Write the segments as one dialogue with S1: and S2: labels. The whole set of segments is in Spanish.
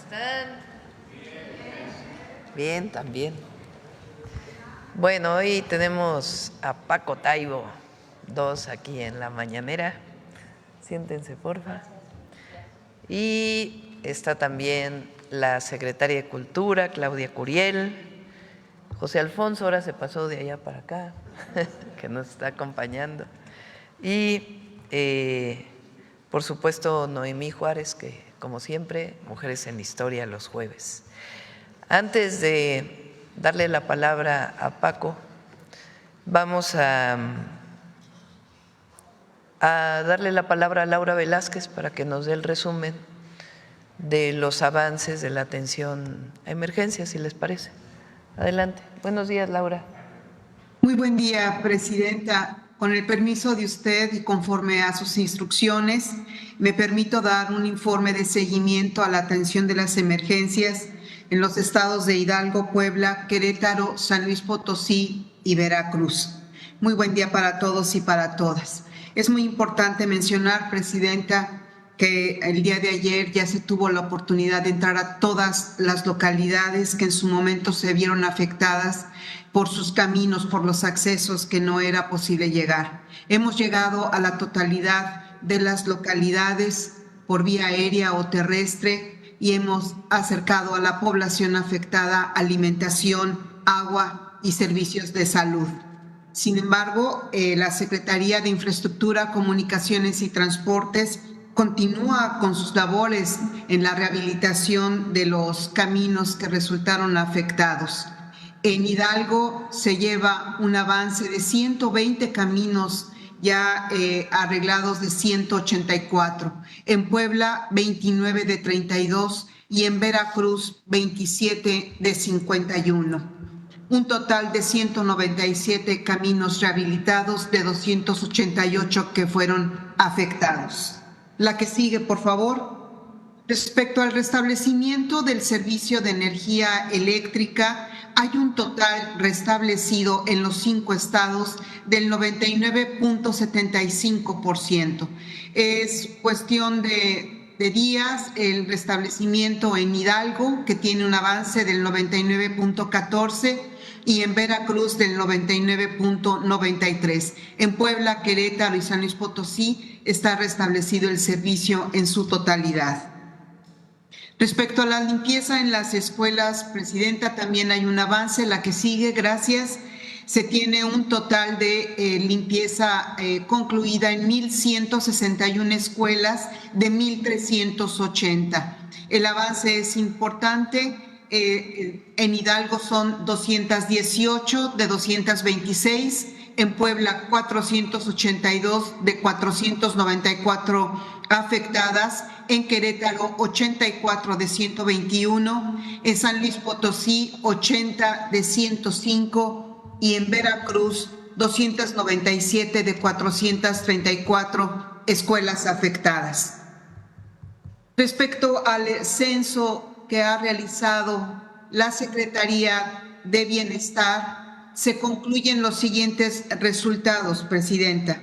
S1: están? Bien, también. Bueno, hoy tenemos a Paco Taibo, dos aquí en la mañanera. Siéntense, porfa. Y está también la secretaria de Cultura, Claudia Curiel. José Alfonso ahora se pasó de allá para acá, que nos está acompañando. Y, por supuesto, Noemí Juárez, que como siempre, Mujeres en Historia los jueves. Antes de darle la palabra a Paco, vamos a darle la palabra a Laura Velázquez para que nos dé el resumen de los avances de la atención a emergencias, si les parece. Adelante. Buenos días, Laura.
S2: Muy buen día, Presidenta. Con el permiso de usted y conforme a sus instrucciones, me permito dar un informe de seguimiento a la atención de las emergencias en los estados de Hidalgo, Puebla, Querétaro, San Luis Potosí y Veracruz. Muy buen día para todos y para todas. Es muy importante mencionar, Presidenta, que el día de ayer ya se tuvo la oportunidad de entrar a todas las localidades que en su momento se vieron afectadas por sus caminos, por los accesos que no era posible llegar. Hemos llegado a la totalidad de las localidades por vía aérea o terrestre y hemos acercado a la población afectada alimentación, agua y servicios de salud. Sin embargo, la Secretaría de Infraestructura, Comunicaciones y Transportes continúa con sus labores en la rehabilitación de los caminos que resultaron afectados. En Hidalgo se lleva un avance de 120 caminos ya arreglados de 184. En Puebla, 29 de 32 y en Veracruz, 27 de 51. Un total de 197 caminos rehabilitados de 288 que fueron afectados. La que sigue, por favor. Respecto al restablecimiento del servicio de energía eléctrica, hay un total restablecido en los 5 estados del 99.75%. Es cuestión de días el restablecimiento en Hidalgo, que tiene un avance del 99.14%, y en Veracruz del 99.93%. En Puebla, Querétaro y San Luis Potosí está restablecido el servicio en su totalidad. Respecto a la limpieza en las escuelas, Presidenta, también hay un avance. La que sigue, gracias. Se tiene un total de limpieza concluida en 1,161 escuelas de 1,380. El avance es importante. En Hidalgo son 218 de 226, en Puebla 482 de 494 afectadas, en Querétaro 84 de 121, en San Luis Potosí 80 de 105 y en Veracruz 297 de 434 escuelas afectadas. Respecto al censo que ha realizado la Secretaría de Bienestar, se concluyen los siguientes resultados, Presidenta.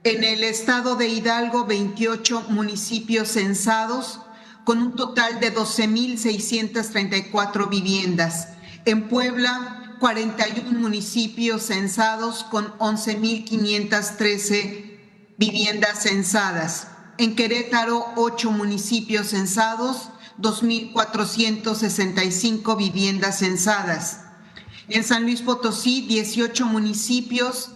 S2: En el estado de Hidalgo, 28 municipios censados con un total de 12,634 viviendas. En Puebla, 41 municipios censados con 11,513 viviendas censadas. En Querétaro, 8 municipios censados, 2,465 viviendas censadas. En San Luis Potosí, 18 municipios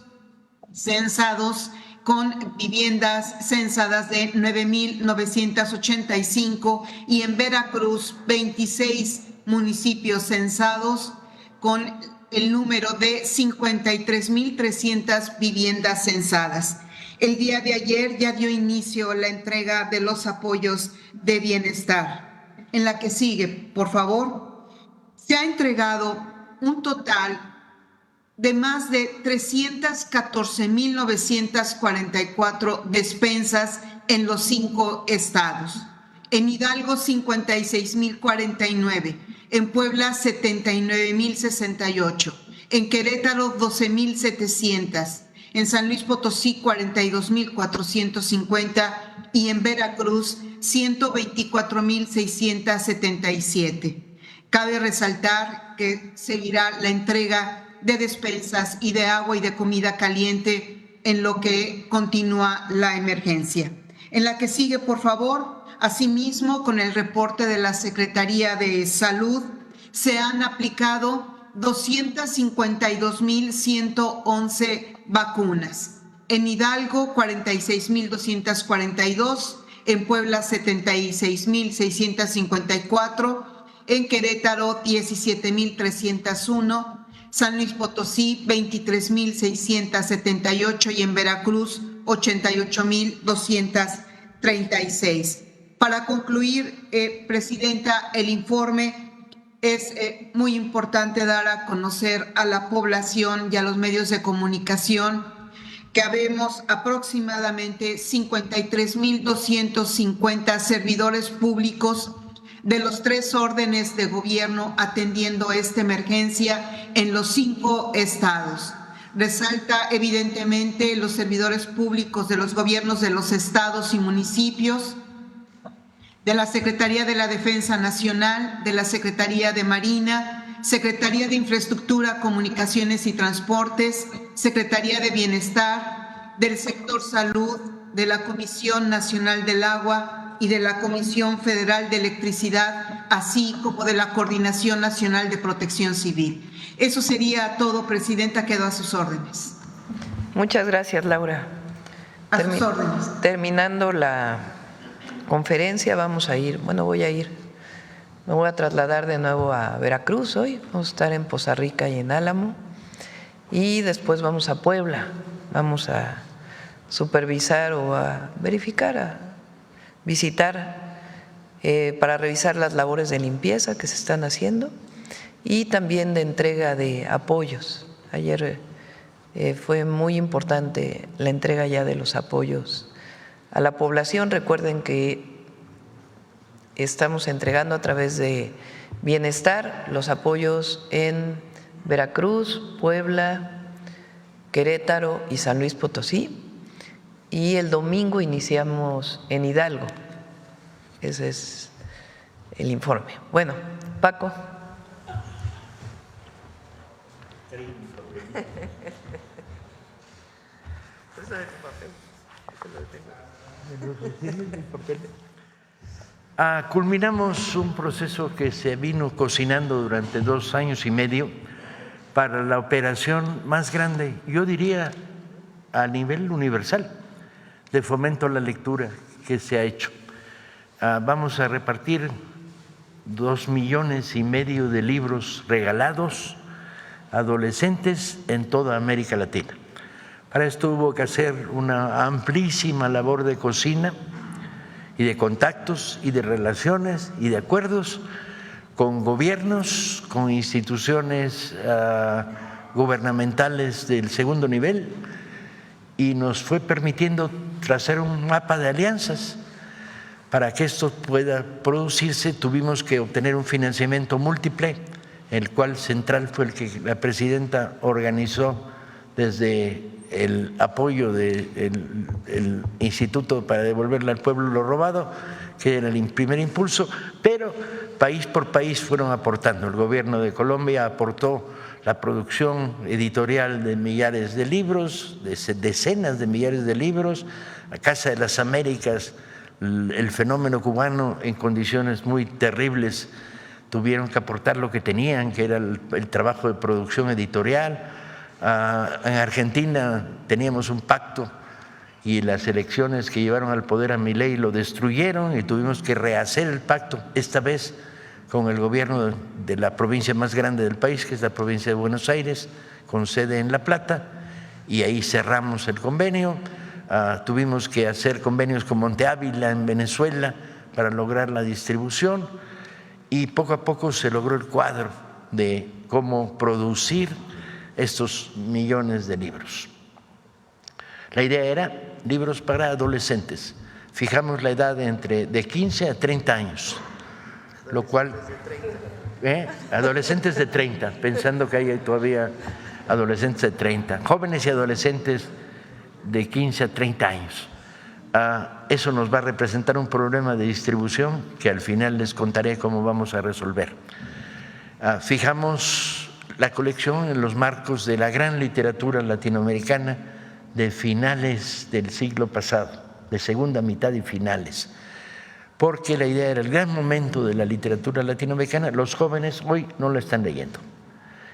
S2: censados con viviendas censadas de 9,985 y en Veracruz, 26 municipios censados con el número de 53,300 viviendas censadas. El día de ayer ya dio inicio la entrega de los apoyos de bienestar. En la que sigue, por favor, se ha entregado un total de más de 314,944 despensas en los 5 estados. En Hidalgo, 56,049. En Puebla, 79,068. En Querétaro, 12,700. En San Luis Potosí, 42,450 y en Veracruz, 124.677. Cabe resaltar que seguirá la entrega de despensas y de agua y de comida caliente en lo que continúa la emergencia. En la que sigue, por favor. Asimismo, con el reporte de la Secretaría de Salud, se han aplicado 252.111 vacunas. En Hidalgo, 46.242, en Puebla, 76.654, en Querétaro, 17.301, San Luis Potosí, 23.678 y en Veracruz, 88.236. Para concluir, Presidenta, el informe es muy importante dar a conocer a la población y a los medios de comunicación que habemos aproximadamente 53.250 servidores públicos de los 3 órdenes de gobierno atendiendo esta emergencia en los 5 estados. Resalta evidentemente los servidores públicos de los gobiernos de los estados y municipios, de la Secretaría de la Defensa Nacional, de la Secretaría de Marina, Secretaría de Infraestructura, Comunicaciones y Transportes, Secretaría de Bienestar, del sector salud, de la Comisión Nacional del Agua y de la Comisión Federal de Electricidad, así como de la Coordinación Nacional de Protección Civil. Eso sería todo, Presidenta. Quedo a sus órdenes.
S1: Muchas gracias, Laura.
S2: A sus órdenes.
S1: Terminando la conferencia, voy a ir. Me voy a trasladar de nuevo a Veracruz hoy. Vamos a estar en Poza Rica y en Álamo. Y después vamos a Puebla. Vamos a supervisar o a verificar, a visitar para revisar las labores de limpieza que se están haciendo y también de entrega de apoyos. Ayer fue muy importante la entrega ya de los apoyos a la población. Recuerden que estamos entregando a través de Bienestar los apoyos en Veracruz, Puebla, Querétaro y San Luis Potosí. Y el domingo iniciamos en Hidalgo. Ese es el informe. Bueno, Paco.
S3: Culminamos un proceso que se vino cocinando durante 2 años y medio para la operación más grande, yo diría a nivel universal, de fomento a la lectura que se ha hecho. Vamos a repartir 2,5 millones de libros regalados a adolescentes en toda América Latina. Para esto hubo que hacer una amplísima labor de cocina y de contactos y de relaciones y de acuerdos con gobiernos, con instituciones gubernamentales del segundo nivel, y nos fue permitiendo trazar un mapa de alianzas. Para que esto pueda producirse tuvimos que obtener un financiamiento múltiple, el cual central fue el que la presidenta organizó desde el apoyo del Instituto para devolverle al pueblo lo robado, que era el primer impulso, pero país por país fueron aportando. El gobierno de Colombia aportó la producción editorial de millares de libros, de decenas de millares de libros. La Casa de las Américas, el fenómeno cubano en condiciones muy terribles, tuvieron que aportar lo que tenían, que era el trabajo de producción editorial. En Argentina teníamos un pacto y las elecciones que llevaron al poder a Milei lo destruyeron y tuvimos que rehacer el pacto, esta vez con el gobierno de la provincia más grande del país, que es la provincia de Buenos Aires, con sede en La Plata, y ahí cerramos el convenio. Tuvimos que hacer convenios con Monte Ávila en Venezuela para lograr la distribución, y poco a poco se logró el cuadro de cómo producir estos millones de libros. La idea era libros para adolescentes. Fijamos la edad de 15 a 30 años, lo cual… adolescentes de 30, pensando que hay todavía adolescentes de 30, jóvenes y adolescentes de 15 a 30 años. eso nos va a representar un problema de distribución que al final les contaré cómo vamos a resolver. Fijamos la colección en los marcos de la gran literatura latinoamericana de finales del siglo pasado, de segunda mitad y finales, porque la idea era el gran momento de la literatura latinoamericana. Los jóvenes hoy no la están leyendo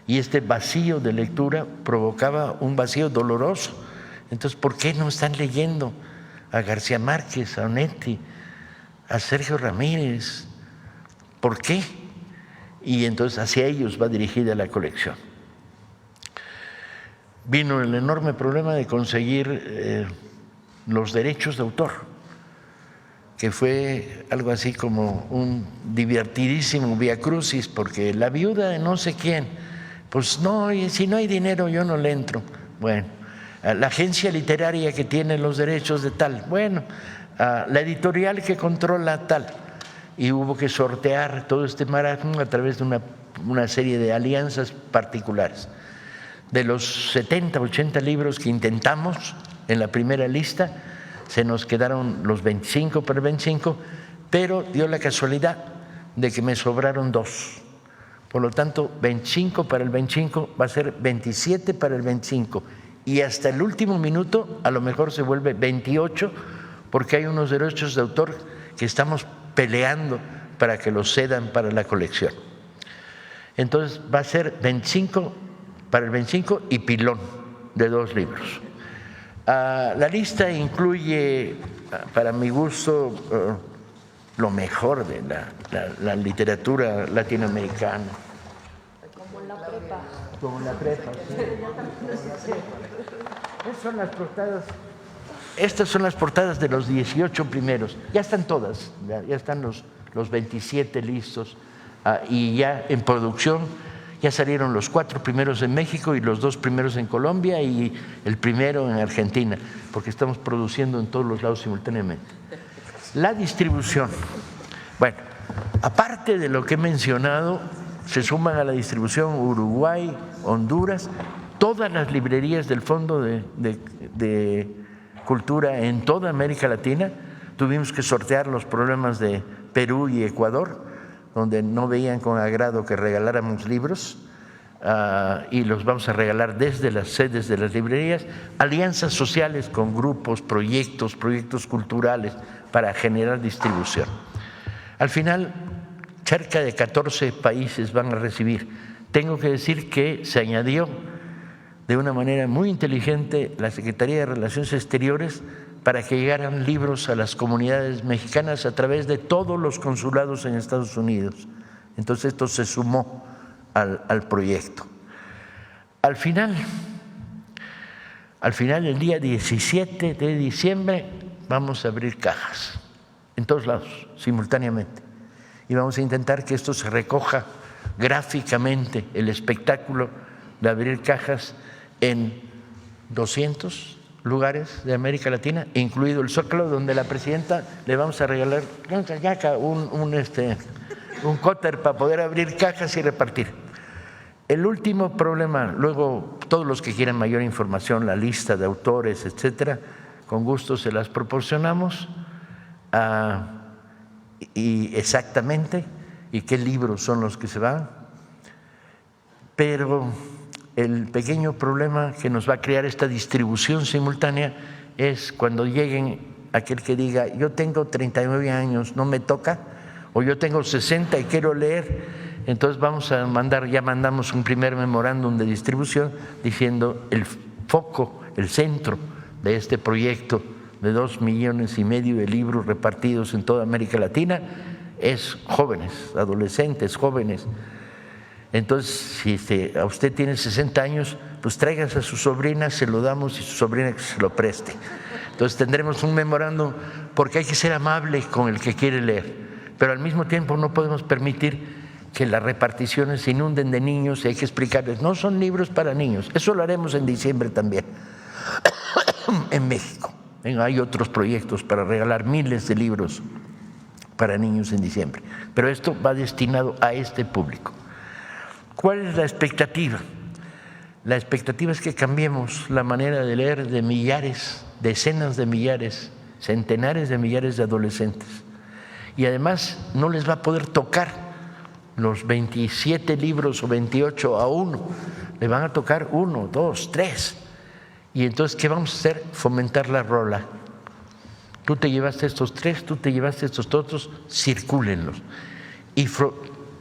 S3: y este vacío de lectura provocaba un vacío doloroso. Entonces, ¿por qué no están leyendo a García Márquez, a Onetti, a Sergio Ramírez? ¿Por qué? Y entonces hacia ellos va dirigida la colección. Vino el enorme problema de conseguir los derechos de autor, que fue algo así como un divertidísimo viacrucis, porque la viuda de no sé quién, pues no, y si no hay dinero yo no le entro. Bueno, la agencia literaria que tiene los derechos de tal, bueno, la editorial que controla tal, y hubo que sortear todo este marasmo a través de una serie de alianzas particulares. De los 70, 80 libros que intentamos en la primera lista, se nos quedaron los 25 para el 25, pero dio la casualidad de que me sobraron 2. Por lo tanto, 25 para el 25 va a ser 27 para el 25. Y hasta el último minuto a lo mejor se vuelve 28, porque hay unos derechos de autor que estamos peleando para que los cedan para la colección. Entonces va a ser 25 para el 25 y pilón de 2 libros. La lista incluye, para mi gusto, lo mejor de la literatura latinoamericana.
S4: Como la prepa.
S3: Como la prepa, sí. Estas son las portadas de los 18 primeros. Ya están todas, ya están los 27 listos y ya en producción. Ya salieron los 4 primeros en México y los 2 primeros en Colombia y el primero en Argentina, porque estamos produciendo en todos los lados simultáneamente. La distribución. Bueno, aparte de lo que he mencionado, se suman a la distribución Uruguay, Honduras, todas las librerías del Fondo de Cultura en toda América Latina. Tuvimos que sortear los problemas de Perú y Ecuador, donde no veían con agrado que regaláramos libros, y los vamos a regalar desde las sedes de las librerías, alianzas sociales con grupos, proyectos culturales para generar distribución. Al final, cerca de 14 países van a recibir. Tengo que decir que se añadió de una manera muy inteligente la Secretaría de Relaciones Exteriores para que llegaran libros a las comunidades mexicanas a través de todos los consulados en Estados Unidos. Entonces esto se sumó al proyecto. Al final, el día 17 de diciembre, vamos a abrir cajas en todos lados, simultáneamente. Y vamos a intentar que esto se recoja gráficamente, el espectáculo de abrir cajas en 200 lugares de América Latina, incluido el Zócalo, donde la presidenta le vamos a regalar un cóter para poder abrir cajas y repartir. El último problema, luego todos los que quieran mayor información, la lista de autores, etcétera, con gusto se las proporcionamos, y exactamente, y qué libros son los que se van, pero el pequeño problema que nos va a crear esta distribución simultánea es cuando lleguen aquel que diga yo tengo 39 años, no me toca, o yo tengo 60 y quiero leer. Entonces vamos a mandar, ya mandamos un primer memorándum de distribución diciendo el foco, el centro de este proyecto de 2,5 millones de libros repartidos en toda América Latina es jóvenes, adolescentes, jóvenes. Entonces, si a usted tiene 60 años, pues tráigase a su sobrina, se lo damos y su sobrina que se lo preste. Entonces tendremos un memorándum, porque hay que ser amable con el que quiere leer, pero al mismo tiempo no podemos permitir que las reparticiones se inunden de niños y hay que explicarles, no son libros para niños. Eso lo haremos en diciembre también, en México. Hay otros proyectos para regalar miles de libros para niños en diciembre, pero esto va destinado a este público. ¿Cuál es la expectativa? La expectativa es que cambiemos la manera de leer de millares, decenas de millares, centenares de millares de adolescentes. Y además no les va a poder tocar los 27 libros o 28 a uno, le van a tocar 1, 2, 3. Y entonces, ¿qué vamos a hacer? Fomentar la rola. Tú te llevaste estos 3, tú te llevaste estos otros, circúlenlos. Y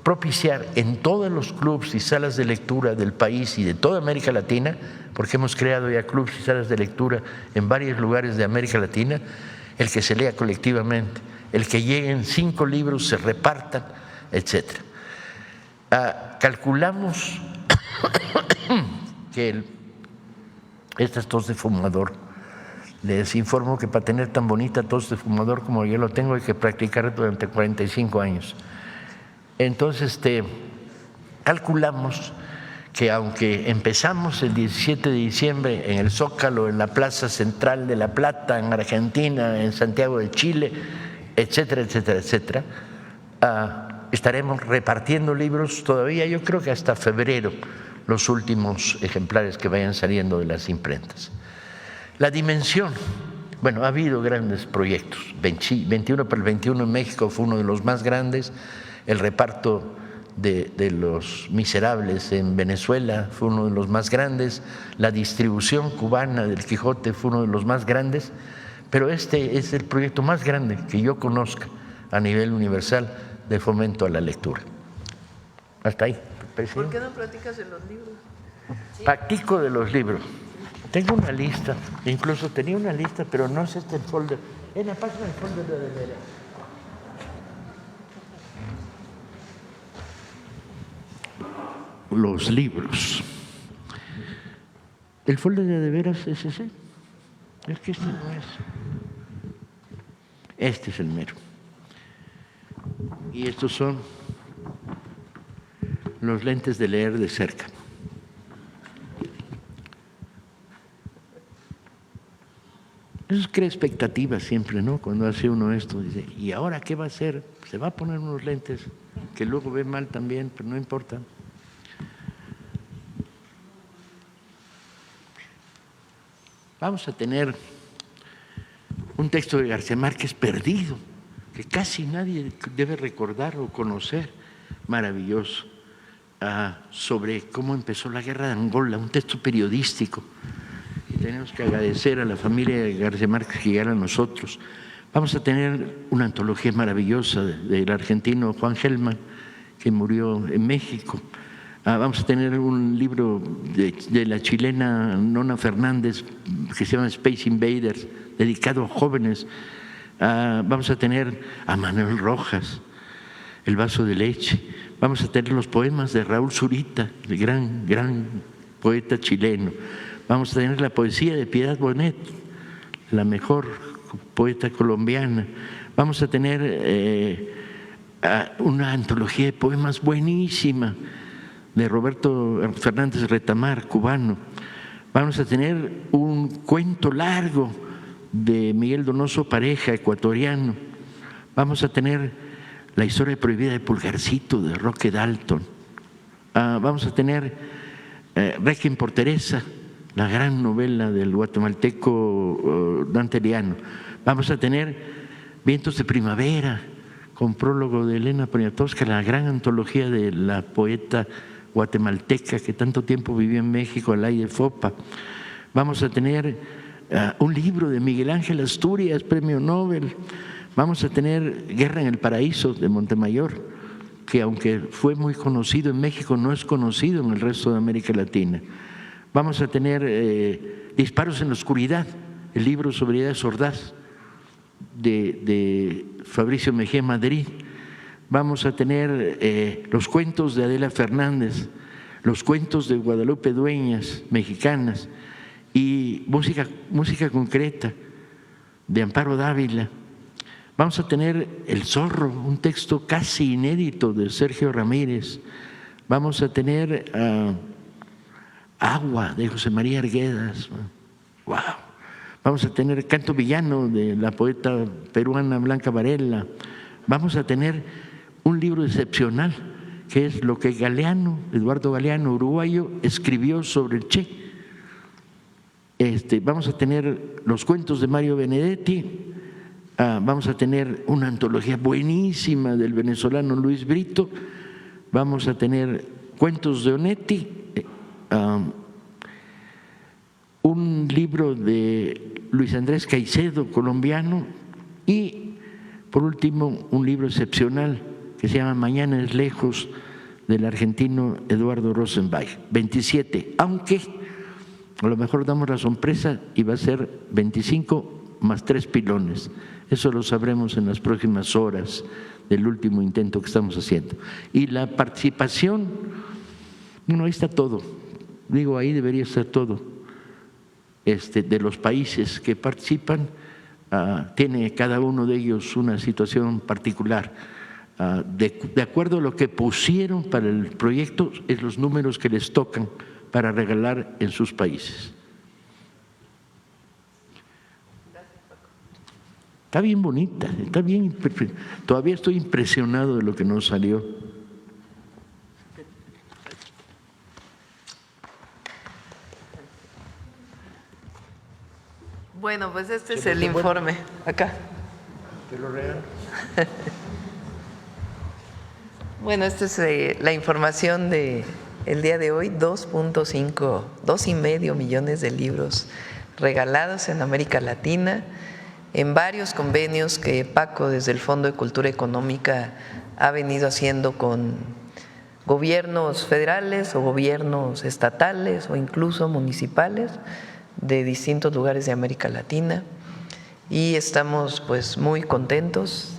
S3: propiciar en todos los clubs y salas de lectura del país y de toda América Latina, porque hemos creado ya clubs y salas de lectura en varios lugares de América Latina, el que se lea colectivamente, el que lleguen 5 libros, se repartan, etc. Calculamos que esta tos de fumador, les informo que para tener tan bonita tos de fumador como yo lo tengo hay que practicar durante 45 años. Entonces, calculamos que aunque empezamos el 17 de diciembre en el Zócalo, en la Plaza Central de La Plata, en Argentina, en Santiago de Chile, etcétera, etcétera, etcétera, estaremos repartiendo libros todavía, yo creo que hasta febrero, los últimos ejemplares que vayan saliendo de las imprentas. La dimensión, bueno, ha habido grandes proyectos, 21 para el 21 en México fue uno de los más grandes, el reparto de Los Miserables en Venezuela fue uno de los más grandes, la distribución cubana del Quijote fue uno de los más grandes, pero este es el proyecto más grande que yo conozca a nivel universal de fomento a la lectura. Hasta ahí, presidente.
S1: ¿Por qué no platicas de los libros?
S3: Practico de los libros. Tengo una lista, incluso tenía una lista, pero no es este el folder. La página del folder de veras. Los libros. El folder de veras es ese. Es que este no es. Este es el mero. Y estos son los lentes de leer de cerca. Eso crea expectativas siempre, ¿no? Cuando hace uno esto, dice, ¿y ahora qué va a hacer? Se va a poner unos lentes que luego ve mal también, pero no importa. Vamos a tener un texto de García Márquez perdido, que casi nadie debe recordar o conocer, maravilloso, sobre cómo empezó la guerra de Angola, un texto periodístico. Y tenemos que agradecer a la familia de García Márquez que llegara a nosotros. Vamos a tener una antología maravillosa del argentino Juan Gelman, que murió en México. Vamos a tener un libro de la chilena Nona Fernández que se llama Space Invaders, dedicado a jóvenes. Vamos a tener a Manuel Rojas, El vaso de leche. Vamos a tener los poemas de Raúl Zurita, el gran poeta chileno. Vamos a tener la poesía de Piedad Bonet, la mejor poeta colombiana. Vamos a tener una antología de poemas buenísima de Roberto Fernández Retamar, cubano. Vamos a tener un cuento largo de Miguel Donoso Pareja, ecuatoriano. Vamos a tener la historia prohibida de Pulgarcito, de Roque Dalton. Vamos a tener Requiem por Teresa, la gran novela del guatemalteco Dante Liano. Vamos a tener Vientos de Primavera, con prólogo de Elena Poniatowska, la gran antología de la poeta guatemalteca que tanto tiempo vivió en México, Alaide Fopa. Vamos a tener un libro de Miguel Ángel Asturias, premio Nobel. Vamos a tener Guerra en el Paraíso de Montemayor, que aunque fue muy conocido en México, no es conocido en el resto de América Latina. Vamos a tener Disparos en la Oscuridad, el libro sobre ideas ordaz de Fabricio Mejía Madrid. Vamos a tener los cuentos de Adela Fernández, los cuentos de Guadalupe Dueñas, mexicanas, y música concreta de Amparo Dávila. Vamos a tener El Zorro, un texto casi inédito de Sergio Ramírez. Vamos a tener Agua de José María Arguedas. ¡Wow! Vamos a tener Canto Villano de la poeta peruana Blanca Varela. Vamos a tener un libro excepcional que es lo que Galeano, Eduardo Galeano, uruguayo, escribió sobre el Che. Vamos a tener los cuentos de Mario Benedetti, vamos a tener una antología buenísima del venezolano Luis Brito, vamos a tener cuentos de Onetti, un libro de Luis Andrés Caicedo, colombiano, y por último un libro excepcional que se llama Mañana es lejos, del argentino Eduardo Rosenbach, 27, aunque a lo mejor damos la sorpresa y va a ser 25 más 3 pilones. Eso lo sabremos en las próximas horas del último intento que estamos haciendo. Y la participación, bueno, ahí está todo, digo, ahí debería estar todo, de los países que participan, tiene cada uno de ellos una situación particular. De acuerdo a lo que pusieron para el proyecto, es los números que les tocan para regalar en sus países. Está bien bonita, está bien, todavía estoy impresionado de lo que nos salió.
S1: Bueno, pues este es el informe. Acá.
S3: ¿Te lo regalo?
S1: Bueno, esta es la información de el día de hoy, 2.5 millones de libros regalados en América Latina, en varios convenios que Paco desde el Fondo de Cultura Económica ha venido haciendo con gobiernos federales o gobiernos estatales o incluso municipales de distintos lugares de América Latina, y estamos pues muy contentos.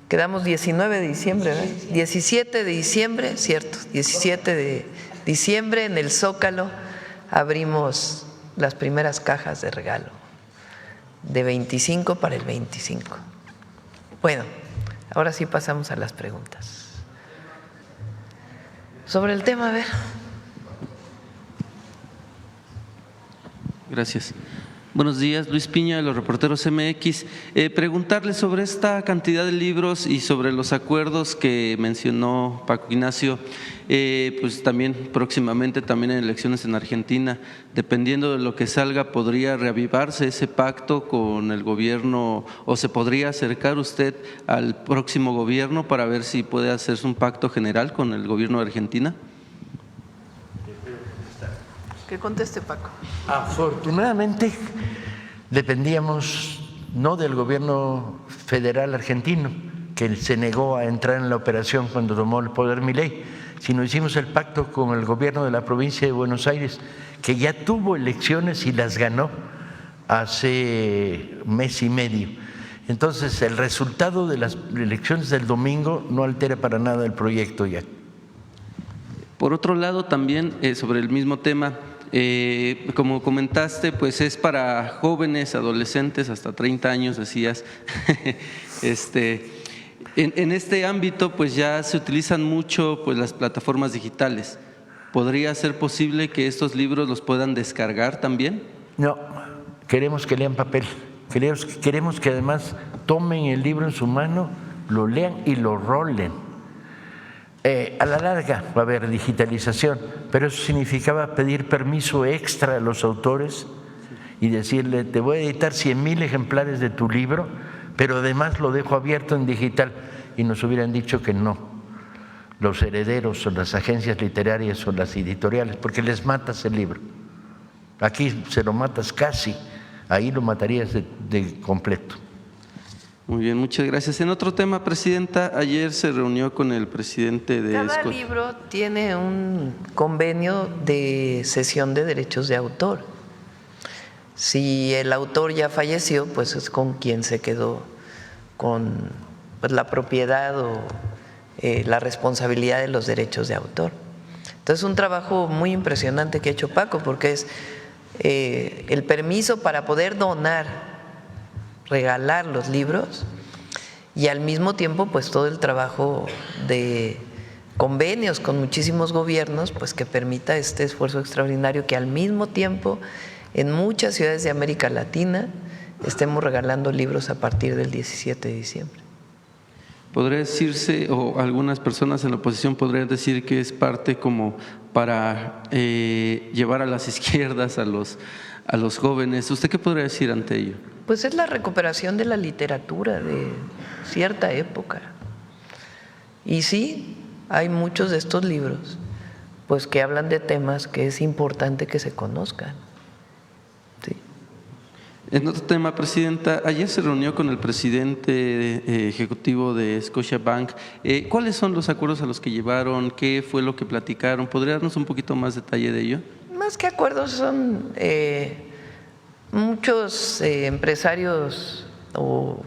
S1: Quedamos 19 de diciembre, ¿verdad? 17 de diciembre, cierto, 17 de diciembre en el Zócalo abrimos las primeras cajas de regalo, de 25 para el 25. Bueno, ahora sí pasamos a las preguntas. Sobre el tema, a ver.
S5: Gracias. Buenos días, Luis Piña de los Reporteros MX. Preguntarle sobre esta cantidad de libros y sobre los acuerdos que mencionó Paco Ignacio, pues también próximamente también en elecciones en Argentina, dependiendo de lo que salga, ¿podría reavivarse ese pacto con el gobierno o se podría acercar usted al próximo gobierno para ver si puede hacerse un pacto general con el gobierno de Argentina?
S1: Que conteste Paco.
S3: Afortunadamente dependíamos no del gobierno federal argentino, que se negó a entrar en la operación cuando tomó el poder Milei, sino hicimos el pacto con el gobierno de la provincia de Buenos Aires, que ya tuvo elecciones y las ganó hace mes y medio. Entonces el resultado de las elecciones del domingo no altera para nada el proyecto ya.
S5: Por otro lado, también sobre el mismo tema, como comentaste, pues es para jóvenes, adolescentes, hasta 30 años, decías. En este ámbito, pues ya se utilizan mucho pues las plataformas digitales. ¿Podría ser posible que estos libros los puedan descargar también?
S3: No, queremos que lean papel. Queremos que además tomen el libro en su mano, lo lean y lo rolen. A la larga va a haber digitalización, pero eso significaba pedir permiso extra a los autores y decirle, te voy a editar 100,000 ejemplares de tu libro, pero además lo dejo abierto en digital, y nos hubieran dicho que no, los herederos o las agencias literarias o las editoriales, porque les matas el libro. Aquí se lo matas casi, ahí lo matarías de completo.
S5: Muy bien, muchas gracias. En otro tema, Presidenta, ayer se reunió con el presidente de
S1: Cada libro tiene un convenio de cesión de derechos de autor. Si el autor ya falleció, pues es con quien se quedó con pues, la propiedad o la responsabilidad de los derechos de autor. Entonces, un trabajo muy impresionante que ha hecho Paco, porque es el permiso para poder donar, regalar los libros, y al mismo tiempo pues todo el trabajo de convenios con muchísimos gobiernos pues que permita este esfuerzo extraordinario que al mismo tiempo en muchas ciudades de América Latina estemos regalando libros a partir del 17 de diciembre.
S5: ¿Podría decirse, o algunas personas en la oposición podrían decir que es parte como para llevar a las izquierdas, a a los jóvenes. ¿Usted qué podría decir ante ello?
S1: Pues es la recuperación de la literatura de cierta época. Y sí, hay muchos de estos libros pues que hablan de temas que es importante que se conozcan. Sí.
S5: En otro tema, Presidenta, ayer se reunió con el presidente ejecutivo de Scotiabank. ¿Cuáles son los acuerdos a los que llevaron? ¿Qué fue lo que platicaron? ¿Podría darnos un poquito más detalle de ello?
S1: Más que acuerdos son muchos empresarios, o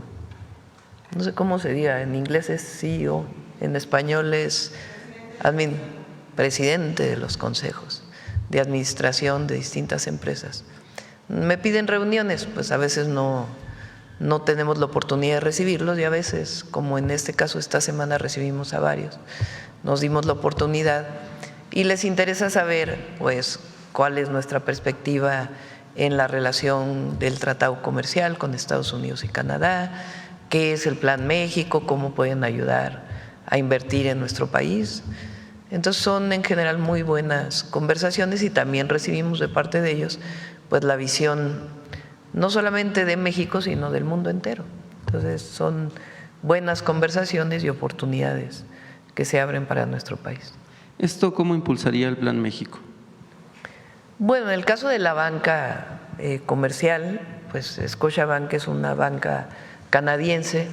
S1: no sé cómo se diga, en inglés es CEO, en español es presidente de los consejos de administración de distintas empresas. Me piden reuniones, pues a veces no tenemos la oportunidad de recibirlos, y a veces, como en este caso esta semana recibimos a varios, nos dimos la oportunidad y les interesa saber pues cuál es nuestra perspectiva en la relación del tratado comercial con Estados Unidos y Canadá, qué es el Plan México, cómo pueden ayudar a invertir en nuestro país. Entonces son en general muy buenas conversaciones, y también recibimos de parte de ellos pues la visión no solamente de México sino del mundo entero. Entonces son buenas conversaciones y oportunidades que se abren para nuestro país.
S5: ¿Esto cómo impulsaría el Plan México?
S1: Bueno, en el caso de la banca comercial, pues Scotiabank es una banca canadiense,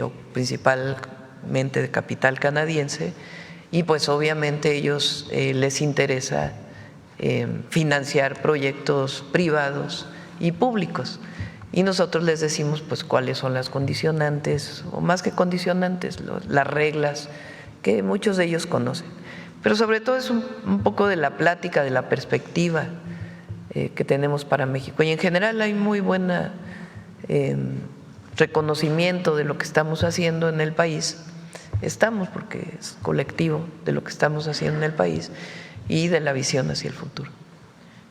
S1: o principalmente de capital canadiense, y pues obviamente ellos les interesa financiar proyectos privados y públicos, y nosotros les decimos pues cuáles son las condicionantes, o más que condicionantes, las reglas que muchos de ellos conocen. Pero sobre todo es un poco de la plática, de la perspectiva que tenemos para México, y en general hay muy buena reconocimiento de lo que estamos haciendo en el país. Estamos, porque es colectivo, de lo que estamos haciendo en el país y de la visión hacia el futuro.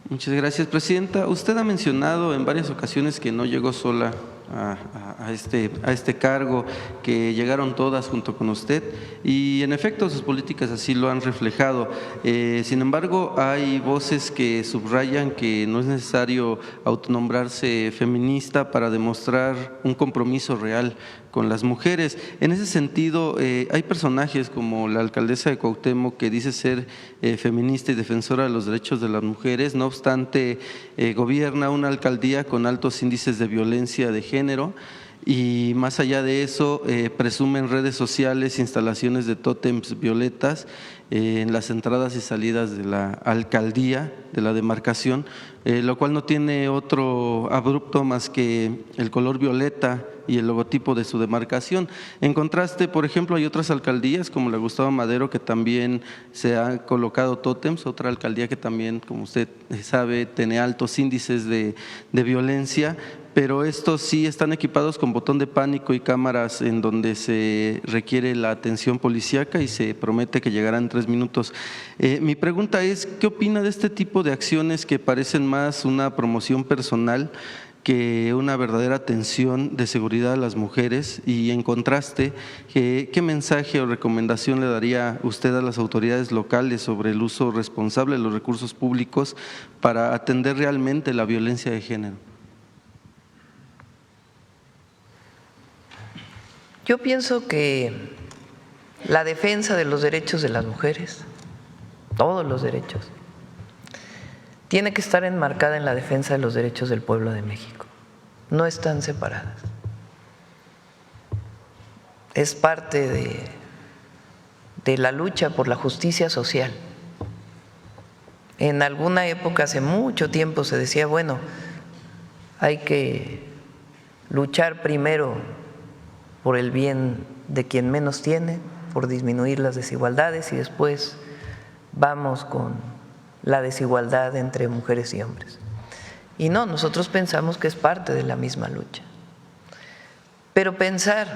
S5: Muchas gracias, Presidenta. Usted ha mencionado en varias ocasiones que no llegó sola a este cargo, que llegaron todas junto con usted, y en efecto sus políticas así lo han reflejado. Sin embargo, hay voces que subrayan que no es necesario autonombrarse feminista para demostrar un compromiso real con las mujeres. En ese sentido, hay personajes como la alcaldesa de Cuauhtémoc, que dice ser feminista y defensora de los derechos de las mujeres, no obstante gobierna una alcaldía con altos índices de violencia de género, y más allá de eso presume en redes sociales instalaciones de tótems violetas en las entradas y salidas de la alcaldía, de la demarcación, lo cual no tiene otro abrupto más que el color violeta y el logotipo de su demarcación. En contraste, por ejemplo, hay otras alcaldías como la Gustavo Madero, que también se han colocado tótems, otra alcaldía que también, como usted sabe, tiene altos índices de violencia, pero estos sí están equipados con botón de pánico y cámaras en donde se requiere la atención policíaca y se promete que llegarán en 3 minutos. Mi pregunta es, ¿qué opina de este tipo de acciones que parecen más una promoción personal que una verdadera atención de seguridad a las mujeres? Y en contraste, ¿qué mensaje o recomendación le daría usted a las autoridades locales sobre el uso responsable de los recursos públicos para atender realmente la violencia de género?
S1: Yo pienso que la defensa de los derechos de las mujeres, todos los derechos, tiene que estar enmarcada en la defensa de los derechos del pueblo de México. No están separadas. Es parte de la lucha por la justicia social. En alguna época, hace mucho tiempo, se decía, bueno, hay que luchar primero por el bien de quien menos tiene, por disminuir las desigualdades, y después vamos con la desigualdad entre mujeres y hombres. Y no, nosotros pensamos que es parte de la misma lucha. Pero pensar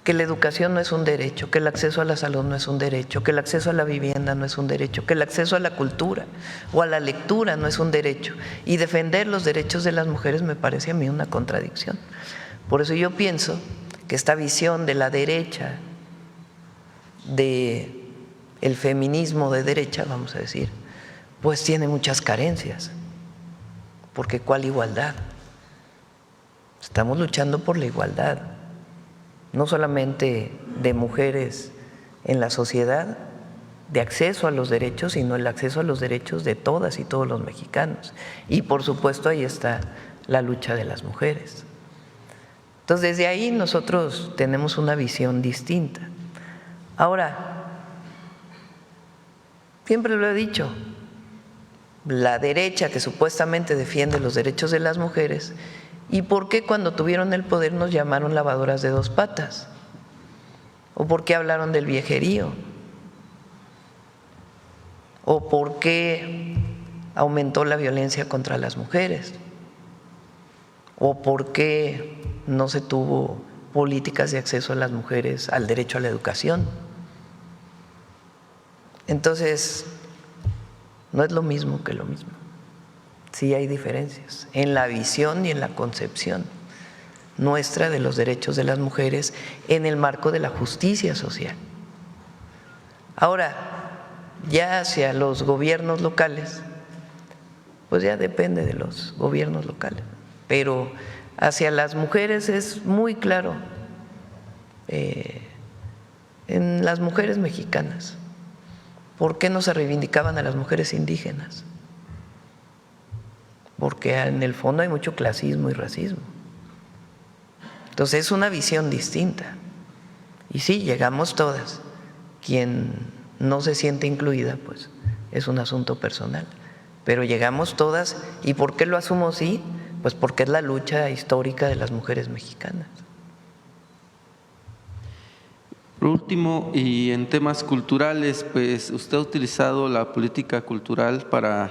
S1: que la educación no es un derecho, que el acceso a la salud no es un derecho, que el acceso a la vivienda no es un derecho, que el acceso a la cultura o a la lectura no es un derecho, y defender los derechos de las mujeres, me parece a mí una contradicción. Por eso yo pienso que esta visión de la derecha, de el feminismo de derecha, vamos a decir, pues tiene muchas carencias. porque ¿cuál igualdad? Estamos luchando por la igualdad, no solamente de mujeres en la sociedad, de acceso a los derechos, sino el acceso a los derechos de todas y todos los mexicanos. Y por supuesto ahí está la lucha de las mujeres. Entonces desde ahí nosotros tenemos una visión distinta. Ahora, siempre lo he dicho, la derecha que supuestamente defiende los derechos de las mujeres, ¿y por qué cuando tuvieron el poder nos llamaron lavadoras de dos patas? ¿O por qué hablaron del viejerío? ¿O por qué aumentó la violencia contra las mujeres? ¿O por qué no se tuvo políticas de acceso a las mujeres al derecho a la educación? Entonces, no es lo mismo que lo mismo. Sí hay diferencias en la visión y en la concepción nuestra de los derechos de las mujeres en el marco de la justicia social. Ahora, ya hacia los gobiernos locales, pues ya depende de los gobiernos locales, pero hacia las mujeres es muy claro, en las mujeres mexicanas, ¿por qué no se reivindicaban a las mujeres indígenas? Porque en el fondo hay mucho clasismo y racismo. Entonces es una visión distinta. Y sí, llegamos todas. Quien no se siente incluida, pues es un asunto personal. Pero llegamos todas. ¿Y por qué lo asumo así? Pues porque es la lucha histórica de las mujeres mexicanas.
S5: Por último, y en temas culturales, pues usted ha utilizado la política cultural para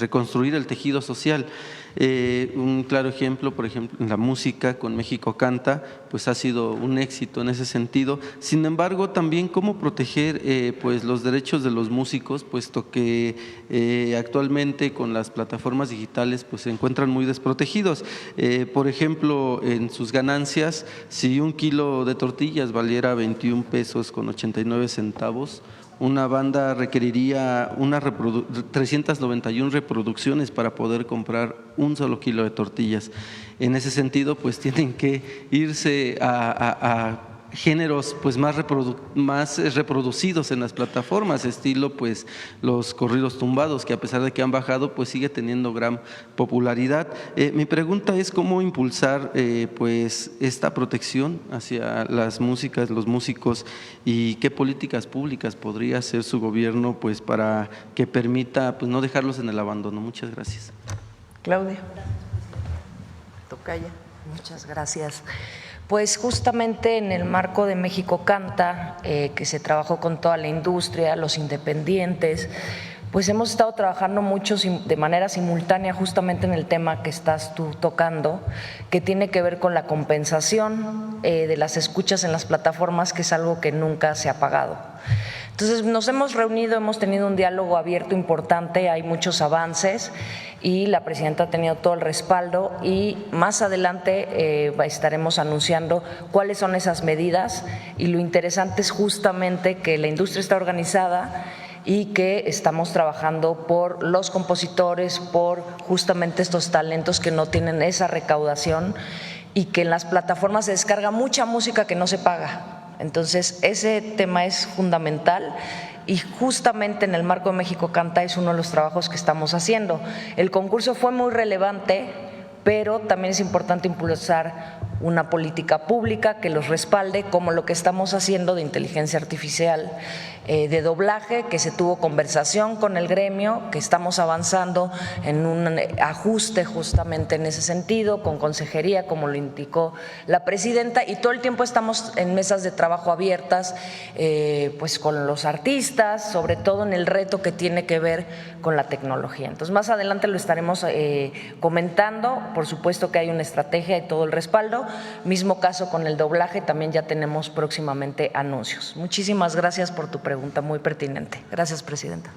S5: reconstruir el tejido social. Un claro ejemplo, por ejemplo, en la música con México Canta, pues ha sido un éxito en ese sentido. Sin embargo, también cómo proteger pues los derechos de los músicos, puesto que actualmente con las plataformas digitales pues se encuentran muy desprotegidos. Por ejemplo, en sus ganancias, si 1 kilo de tortillas valiera 21 pesos con 89 centavos, una banda requeriría 391 reproducciones para poder comprar 1 solo kilo de tortillas. En ese sentido, pues tienen que irse a géneros pues más reproducidos en las plataformas, estilo pues los corridos tumbados, que a pesar de que han bajado pues sigue teniendo gran popularidad. Mi pregunta es cómo impulsar pues esta protección hacia las músicas, los músicos, y qué políticas públicas podría hacer su gobierno pues para que permita pues no dejarlos en el abandono. Muchas gracias.
S1: Claudia. Tocaya.
S4: Muchas gracias. Pues justamente en el marco de México Canta, que se trabajó con toda la industria, los independientes, pues hemos estado trabajando mucho de manera simultánea justamente en el tema que estás tú tocando, que tiene que ver con la compensación de las escuchas en las plataformas, que es algo que nunca se ha pagado. Entonces nos hemos reunido, hemos tenido un diálogo abierto importante, hay muchos avances y la presidenta ha tenido todo el respaldo, y más adelante estaremos anunciando cuáles son esas medidas, y lo interesante es justamente que la industria está organizada y que estamos trabajando por los compositores, por justamente estos talentos que no tienen esa recaudación, y que en las plataformas se descarga mucha música que no se paga. Entonces, ese tema es fundamental, y justamente en el marco de México Canta es uno de los trabajos que estamos haciendo. El concurso fue muy relevante, pero también es importante impulsar una política pública que los respalde, como lo que estamos haciendo de inteligencia artificial, de doblaje, que se tuvo conversación con el gremio, que estamos avanzando en un ajuste justamente en ese sentido, con consejería, como lo indicó la presidenta, y todo el tiempo estamos en mesas de trabajo abiertas pues con los artistas, sobre todo en el reto que tiene que ver con la tecnología. Entonces, más adelante lo estaremos comentando. Por supuesto que hay una estrategia y todo el respaldo. Mismo caso con el doblaje, también ya tenemos próximamente anuncios. Muchísimas gracias por tu pregunta, muy pertinente. Gracias, presidenta.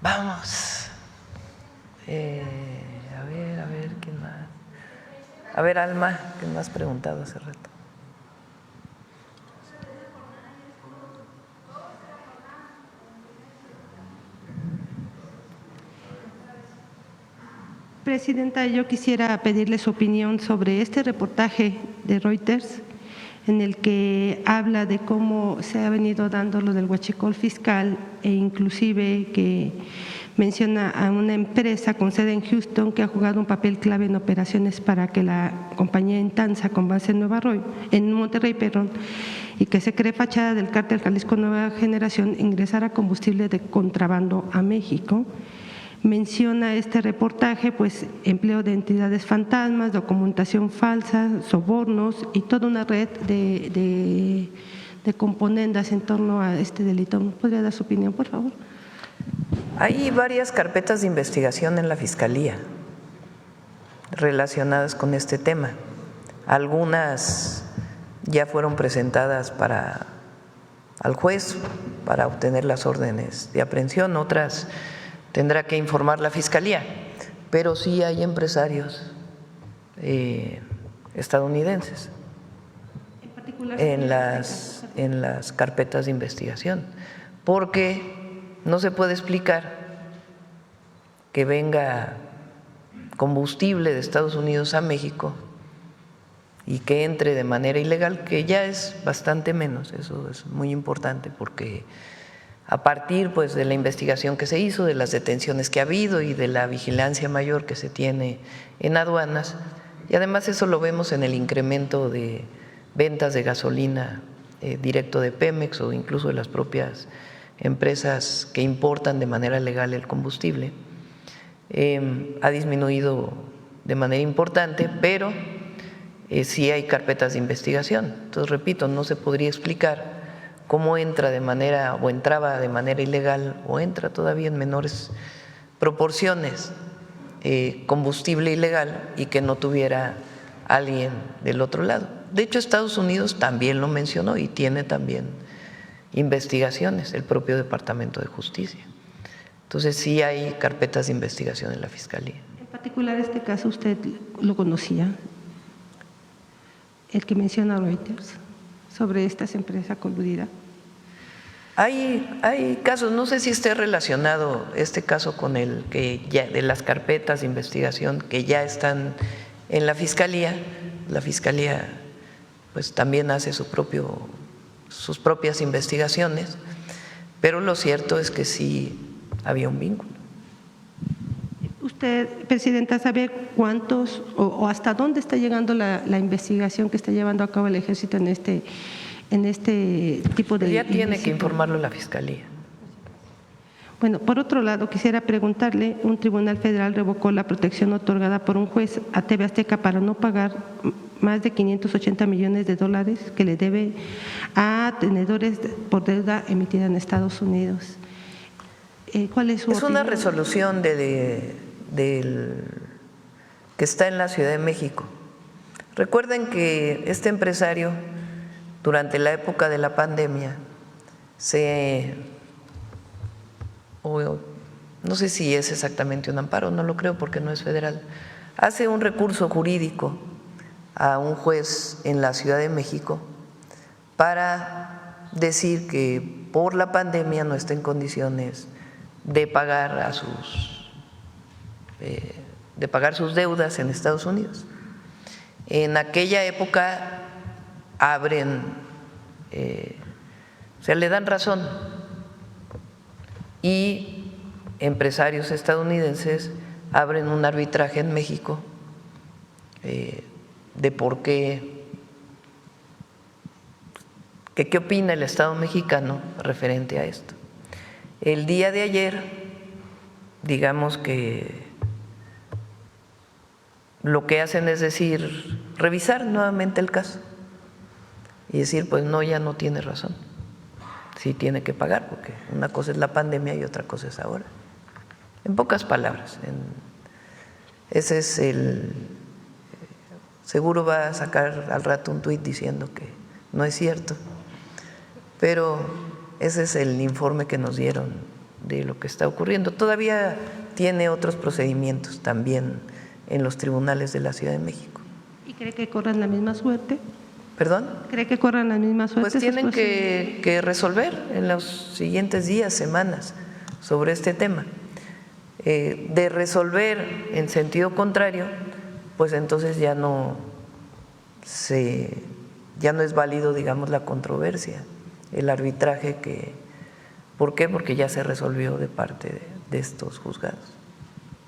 S1: Vamos. A ver, ¿quién más? A ver, Alma, que me has preguntado hace rato.
S6: Presidenta, yo quisiera pedirle su opinión sobre este reportaje de Reuters en el que habla de cómo se ha venido dando lo del huachicol fiscal e inclusive que menciona a una empresa con sede en Houston que ha jugado un papel clave en operaciones para que la compañía Intanza, con base en Monterrey, y que se cree fachada del cártel Jalisco Nueva Generación, ingresara combustible de contrabando a México. Menciona este reportaje pues empleo de entidades fantasmas, documentación falsa, sobornos y toda una red de componendas en torno a este delito. ¿Podría dar su opinión, por favor?
S1: Hay varias carpetas de investigación en la Fiscalía relacionadas con este tema. Algunas ya fueron presentadas al juez para obtener las órdenes de aprehensión, otras tendrá que informar la Fiscalía, pero sí hay empresarios estadounidenses en las carpetas de investigación, porque no se puede explicar que venga combustible de Estados Unidos a México y que entre de manera ilegal, que ya es bastante menos. Eso es muy importante porque a partir pues de la investigación que se hizo, de las detenciones que ha habido y de la vigilancia mayor que se tiene en aduanas, y además eso lo vemos en el incremento de ventas de gasolina directo de Pemex o incluso de las propias empresas que importan de manera legal el combustible, ha disminuido de manera importante, pero sí hay carpetas de investigación. Entonces, repito, no se podría explicar cómo entra de manera o entraba de manera ilegal o entra todavía en menores proporciones combustible ilegal y que no tuviera alguien del otro lado. De hecho, Estados Unidos también lo mencionó y tiene también investigaciones, el propio Departamento de Justicia. Entonces sí hay carpetas de investigación en la Fiscalía.
S6: En particular este caso, ¿usted lo conocía? El que menciona Reuters sobre estas empresas coludidas.
S1: Hay casos, no sé si esté relacionado este caso con el que ya de las carpetas de investigación que ya están en la Fiscalía. La Fiscalía pues también hace sus propias investigaciones, pero lo cierto es que sí había un vínculo.
S6: ¿Usted, Presidenta, sabe cuántos o hasta dónde está llegando la investigación que está llevando a cabo el Ejército en este tipo de…
S1: Ya tiene que informarlo la Fiscalía.
S6: Bueno, por otro lado, quisiera preguntarle, un tribunal federal revocó la protección otorgada por un juez a TV Azteca para no pagar más de $580 millones que le debe a tenedores por deuda emitida en Estados Unidos. ¿Cuál es su opinión?
S1: Una resolución que está en la Ciudad de México. Recuerden que este empresario, durante la época de la pandemia, no sé si es exactamente un amparo, no lo creo porque no es federal, hace un recurso jurídico a un juez en la Ciudad de México para decir que por la pandemia no está en condiciones de pagar sus deudas en Estados Unidos. En aquella época le dan razón y empresarios estadounidenses abren un arbitraje en México de por qué opina el Estado mexicano referente a esto. El día de ayer, digamos que lo que hacen es revisar nuevamente el caso y decir, pues no, ya no tiene razón, sí tiene que pagar, porque una cosa es la pandemia y otra cosa es ahora. En pocas palabras, ese es seguro va a sacar al rato un tuit diciendo que no es cierto, pero ese es el informe que nos dieron de lo que está ocurriendo. Todavía tiene otros procedimientos también en los tribunales de la Ciudad de México.
S6: ¿Y cree que corran la misma suerte?
S1: ¿Perdón?
S6: ¿Cree que corran la misma suerte?
S1: Pues tienen que resolver en los siguientes días, semanas, sobre este tema. de resolver en sentido contrario, pues entonces ya no es válido, digamos, la controversia, el arbitraje que… ¿Por qué? Porque ya se resolvió de parte de estos juzgados.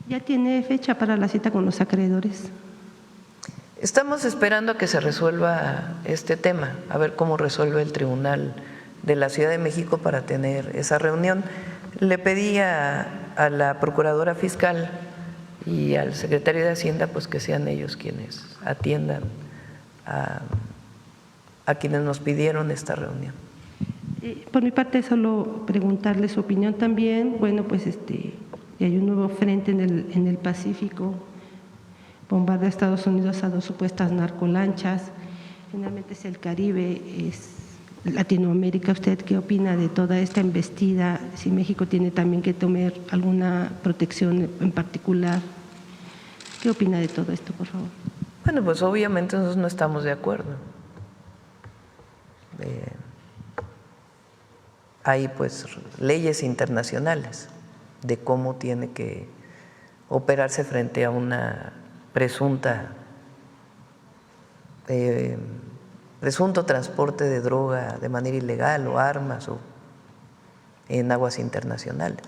S6: ¿Ya tiene fecha para la cita con los acreedores?
S1: Estamos esperando a que se resuelva este tema, a ver cómo resuelve el Tribunal de la Ciudad de México para tener esa reunión. Le pedí a la Procuradora Fiscal y al Secretario de Hacienda pues que sean ellos quienes atiendan a quienes nos pidieron esta reunión.
S6: Por mi parte, solo preguntarle su opinión también. Bueno, pues hay un nuevo frente en el Pacífico, bombardea a Estados Unidos a 2 supuestas narcolanchas. Finalmente es el Caribe, es Latinoamérica. ¿Usted qué opina de toda esta embestida? Si México tiene también que tomar alguna protección en particular. ¿Qué opina de todo esto, por favor?
S1: Bueno, pues obviamente nosotros no estamos de acuerdo. Hay pues leyes internacionales de cómo tiene que operarse frente a una presunto transporte de droga de manera ilegal o armas o en aguas internacionales.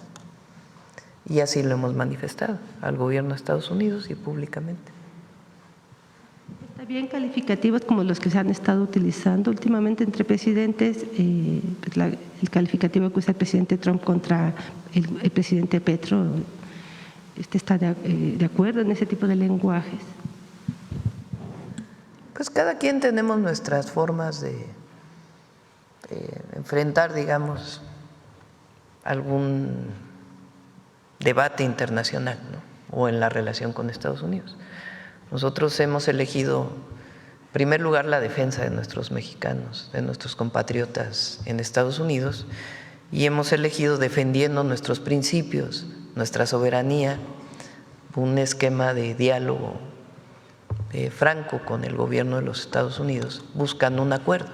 S1: Y así lo hemos manifestado al gobierno de Estados Unidos y públicamente.
S6: Está bien, calificativos como los que se han estado utilizando últimamente entre presidentes, pues el calificativo que usa el presidente Trump contra el presidente Petro, ¿usted está de acuerdo en ese tipo de lenguajes?
S1: Pues cada quien tenemos nuestras formas de enfrentar, digamos, algún debate internacional, ¿no? O en la relación con Estados Unidos. Nosotros hemos elegido, en primer lugar, la defensa de nuestros mexicanos, de nuestros compatriotas en Estados Unidos, y hemos elegido, defendiendo nuestros principios, nuestra soberanía, un esquema de diálogo franco con el gobierno de los Estados Unidos, buscando un acuerdo.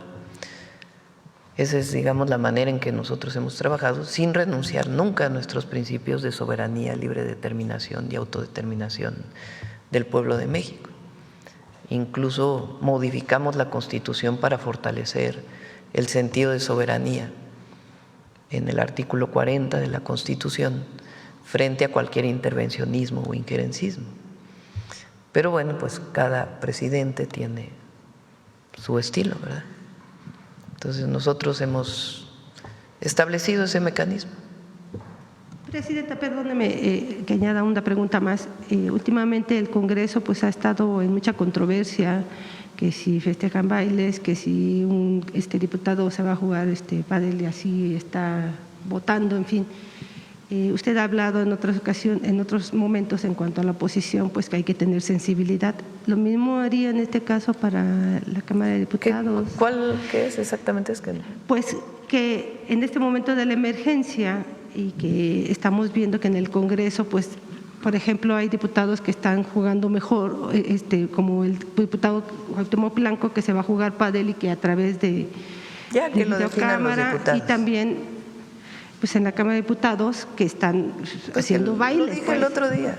S1: Esa es, digamos, la manera en que nosotros hemos trabajado, sin renunciar nunca a nuestros principios de soberanía, libre determinación y autodeterminación del pueblo de México. Incluso modificamos la Constitución para fortalecer el sentido de soberanía en el artículo 40 de la Constitución frente a cualquier intervencionismo o injerencismo. Pero bueno, pues cada presidente tiene su estilo, ¿verdad? Entonces nosotros hemos establecido ese mecanismo.
S6: Presidenta, perdóneme que añada una pregunta más. Últimamente el Congreso pues ha estado en mucha controversia, que si festejan bailes, que si un diputado se va a jugar pádel y así está votando, en fin. Usted ha hablado en otras ocasiones, en otros momentos en cuanto a la oposición, pues que hay que tener sensibilidad. ¿Lo mismo haría en este caso para la Cámara de Diputados?
S1: ¿Qué es exactamente? Es que no.
S6: Pues que en este momento de la emergencia y que estamos viendo que en el Congreso, pues, por ejemplo, hay diputados que están jugando mejor, como el diputado Cuauhtémoc Blanco, que se va a jugar pádel y que a través de
S1: ya que lo definan los diputados.
S6: Y también pues en la Cámara de Diputados que están haciendo bailes.
S1: Lo dije el otro día,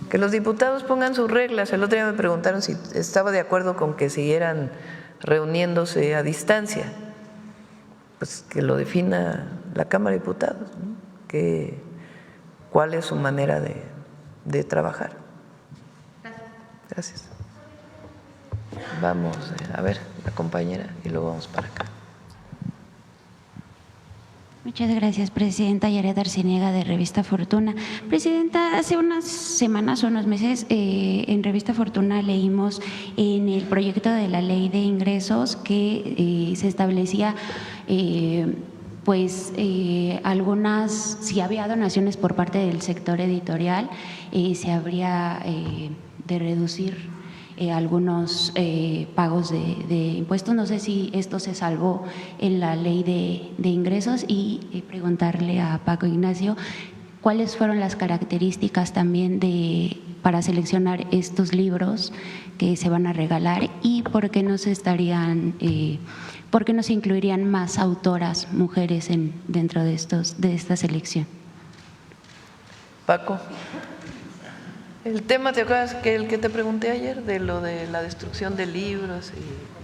S1: que los diputados pongan sus reglas. El otro día me preguntaron si estaba de acuerdo con que siguieran reuniéndose a distancia. Pues que lo defina la Cámara de Diputados, ¿no? ¿Cuál es su manera de trabajar? Gracias. Vamos a ver, la compañera, y luego vamos para acá.
S7: Muchas gracias, Presidenta. Yaret Arciniega, de Revista Fortuna. Presidenta, hace unas semanas o unos meses en Revista Fortuna leímos en el proyecto de la Ley de Ingresos que se establecía algunas, si había donaciones por parte del sector editorial, se habría de reducir algunos pagos de impuestos. No sé si esto se salvó en la ley de ingresos y preguntarle a Paco Ignacio cuáles fueron las características también para seleccionar estos libros que se van a regalar y por qué no se incluirían más autoras mujeres dentro de esta selección.
S1: Paco. El tema, ¿te acuerdas que el que te pregunté ayer de lo de la destrucción de libros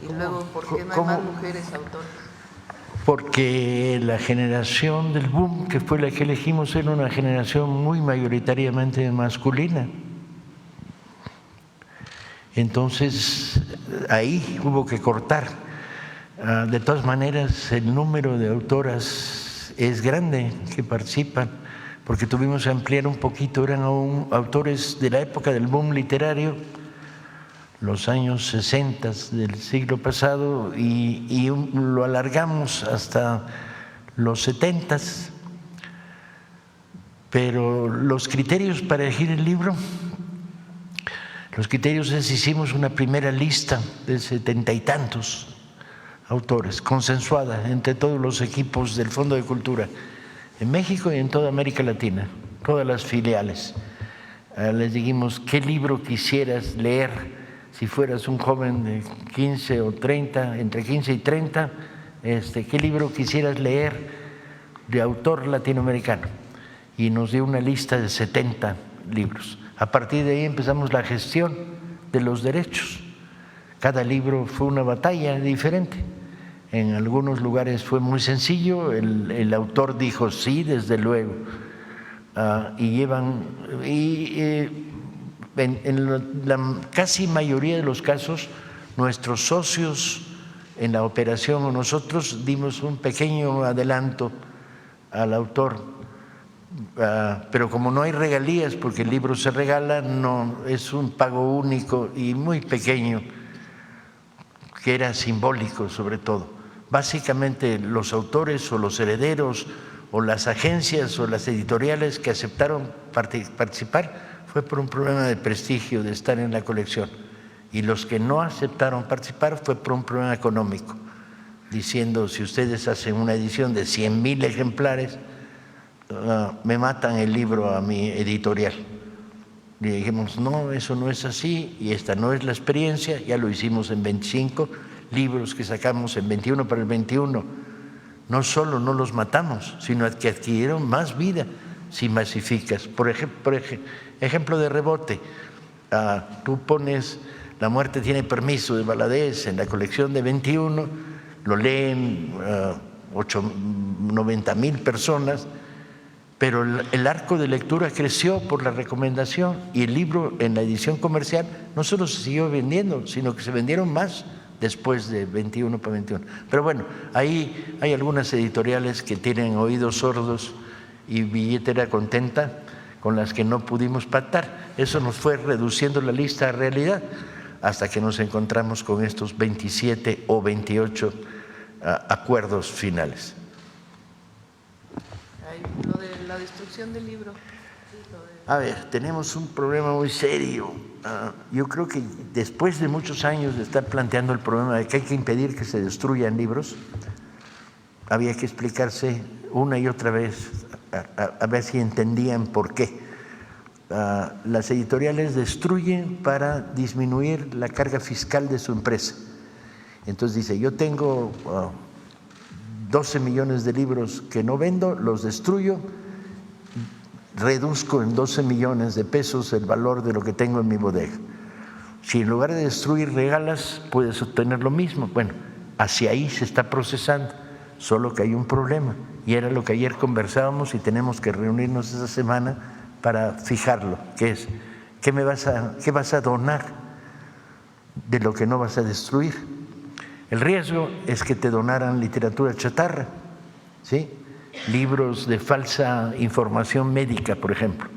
S1: y luego por qué no hay más mujeres autoras?
S3: Porque la generación del boom, que fue la que elegimos, era una generación muy mayoritariamente masculina. Entonces, ahí hubo que cortar. De todas maneras, el número de autoras es grande que participan, porque tuvimos que ampliar un poquito, eran aún autores de la época del boom literario, los años 60 del siglo pasado, y lo alargamos hasta los 70. Pero los criterios para elegir el libro, los criterios es, hicimos una primera lista de 70 y tantos autores, consensuada entre todos los equipos del Fondo de Cultura en México y en toda América Latina, todas las filiales. Les dijimos, ¿qué libro quisieras leer si fueras un joven de 15 o 30, entre 15 y 30? ¿Qué libro quisieras leer de autor latinoamericano? Y nos dio una lista de 70 libros. A partir de ahí empezamos la gestión de los derechos. Cada libro fue una batalla diferente. En algunos lugares fue muy sencillo, el autor dijo sí, desde luego, en la casi mayoría de los casos nuestros socios en la operación o nosotros dimos un pequeño adelanto al autor, pero como no hay regalías porque el libro se regala, no es un pago único y muy pequeño, que era simbólico sobre todo. Básicamente los autores o los herederos o las agencias o las editoriales que aceptaron participar fue por un problema de prestigio, de estar en la colección, y los que no aceptaron participar fue por un problema económico, diciendo, si ustedes hacen una edición de 100,000 ejemplares, me matan el libro a mi editorial. Le dijimos, no, eso no es así y esta no es la experiencia, ya lo hicimos en 25 libros que sacamos en 21 para el 21. No solo no los matamos, sino que adquirieron más vida si masificas. Por ejemplo de rebote, tú pones La muerte tiene permiso de Valadez en la colección de 21, lo leen 90,000 personas, pero el arco de lectura creció por la recomendación y el libro en la edición comercial no solo se siguió vendiendo, sino que se vendieron más después de 21 para 21. Pero bueno, ahí hay algunas editoriales que tienen oídos sordos y billetera contenta con las que no pudimos pactar. Eso nos fue reduciendo la lista a realidad hasta que nos encontramos con estos 27 o 28 acuerdos finales.
S1: Lo de la destrucción del libro.
S3: A ver, tenemos un problema muy serio. Yo creo que después de muchos años de estar planteando el problema de que hay que impedir que se destruyan libros, había que explicarse una y otra vez, a ver si entendían por qué. Las editoriales destruyen para disminuir la carga fiscal de su empresa. Entonces dice, yo tengo 12 millones de libros que no vendo, los destruyo, reduzco en 12 millones de pesos el valor de lo que tengo en mi bodega. Si en lugar de destruir regalas, puedes obtener lo mismo. Bueno, hacia ahí se está procesando, solo que hay un problema, y era lo que ayer conversábamos y tenemos que reunirnos esta semana para fijarlo, que es, ¿qué vas a donar de lo que no vas a destruir? El riesgo es que te donaran literatura chatarra, ¿sí? Libros de falsa información médica, por ejemplo,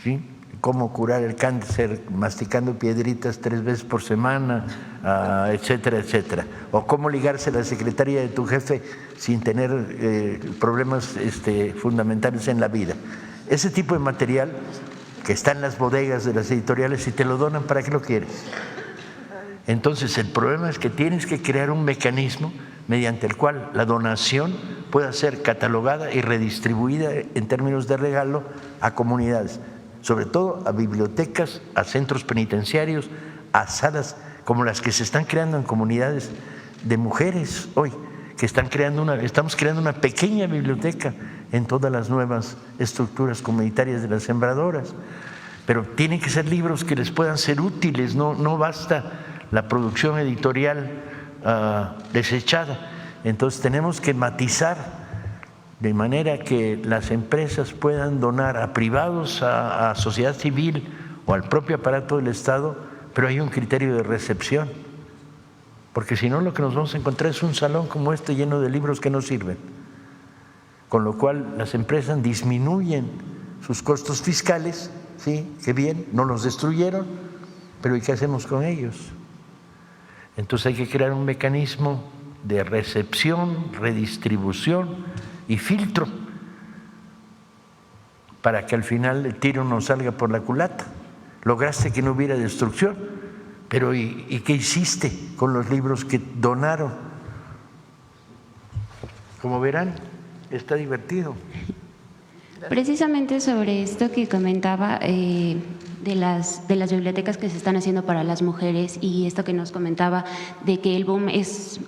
S3: ¿sí? Cómo curar el cáncer masticando piedritas 3 veces por semana, etcétera, etcétera. O cómo ligarse a la secretaria de tu jefe sin tener problemas fundamentales en la vida. Ese tipo de material que está en las bodegas de las editoriales, si te lo donan, ¿para qué lo quieres? Entonces el problema es que tienes que crear un mecanismo mediante el cual la donación pueda ser catalogada y redistribuida en términos de regalo a comunidades, sobre todo a bibliotecas, a centros penitenciarios, a salas como las que se están creando en comunidades de mujeres hoy, que estamos creando una pequeña biblioteca en todas las nuevas estructuras comunitarias de las sembradoras. Pero tienen que ser libros que les puedan ser útiles, no basta la producción editorial desechada. Entonces tenemos que matizar de manera que las empresas puedan donar a privados, a sociedad civil o al propio aparato del Estado, pero hay un criterio de recepción, porque si no lo que nos vamos a encontrar es un salón como este lleno de libros que no sirven, con lo cual las empresas disminuyen sus costos fiscales, sí, qué bien, no los destruyeron, pero ¿y qué hacemos con ellos? Entonces hay que crear un mecanismo de recepción, redistribución y filtro para que al final el tiro no salga por la culata. Lograste que no hubiera destrucción, pero ¿y qué hiciste con los libros que donaron? Como verán, está divertido.
S7: Precisamente sobre esto que comentaba de las bibliotecas que se están haciendo para las mujeres y esto que nos comentaba de que el boom es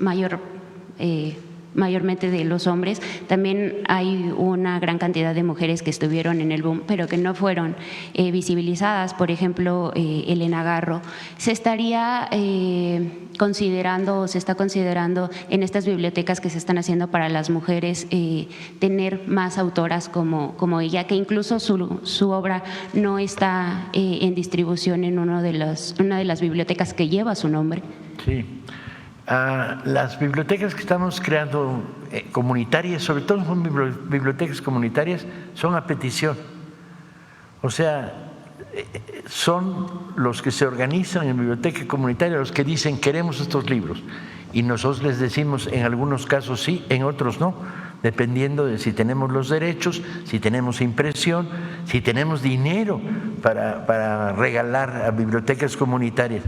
S7: mayormente de los hombres, también hay una gran cantidad de mujeres que estuvieron en el boom, pero que no fueron visibilizadas. Por ejemplo, Elena Garro. Se estaría considerando, o se está considerando en estas bibliotecas que se están haciendo para las mujeres, tener más autoras como ella, que incluso su obra no está en distribución en una de las bibliotecas que lleva su nombre.
S3: Sí. Las bibliotecas que estamos creando comunitarias, sobre todo son bibliotecas comunitarias, son a petición. O sea, son los que se organizan en biblioteca comunitaria los que dicen queremos estos libros. Y nosotros les decimos en algunos casos sí, en otros no, dependiendo de si tenemos los derechos, si tenemos impresión, si tenemos dinero para regalar a bibliotecas comunitarias.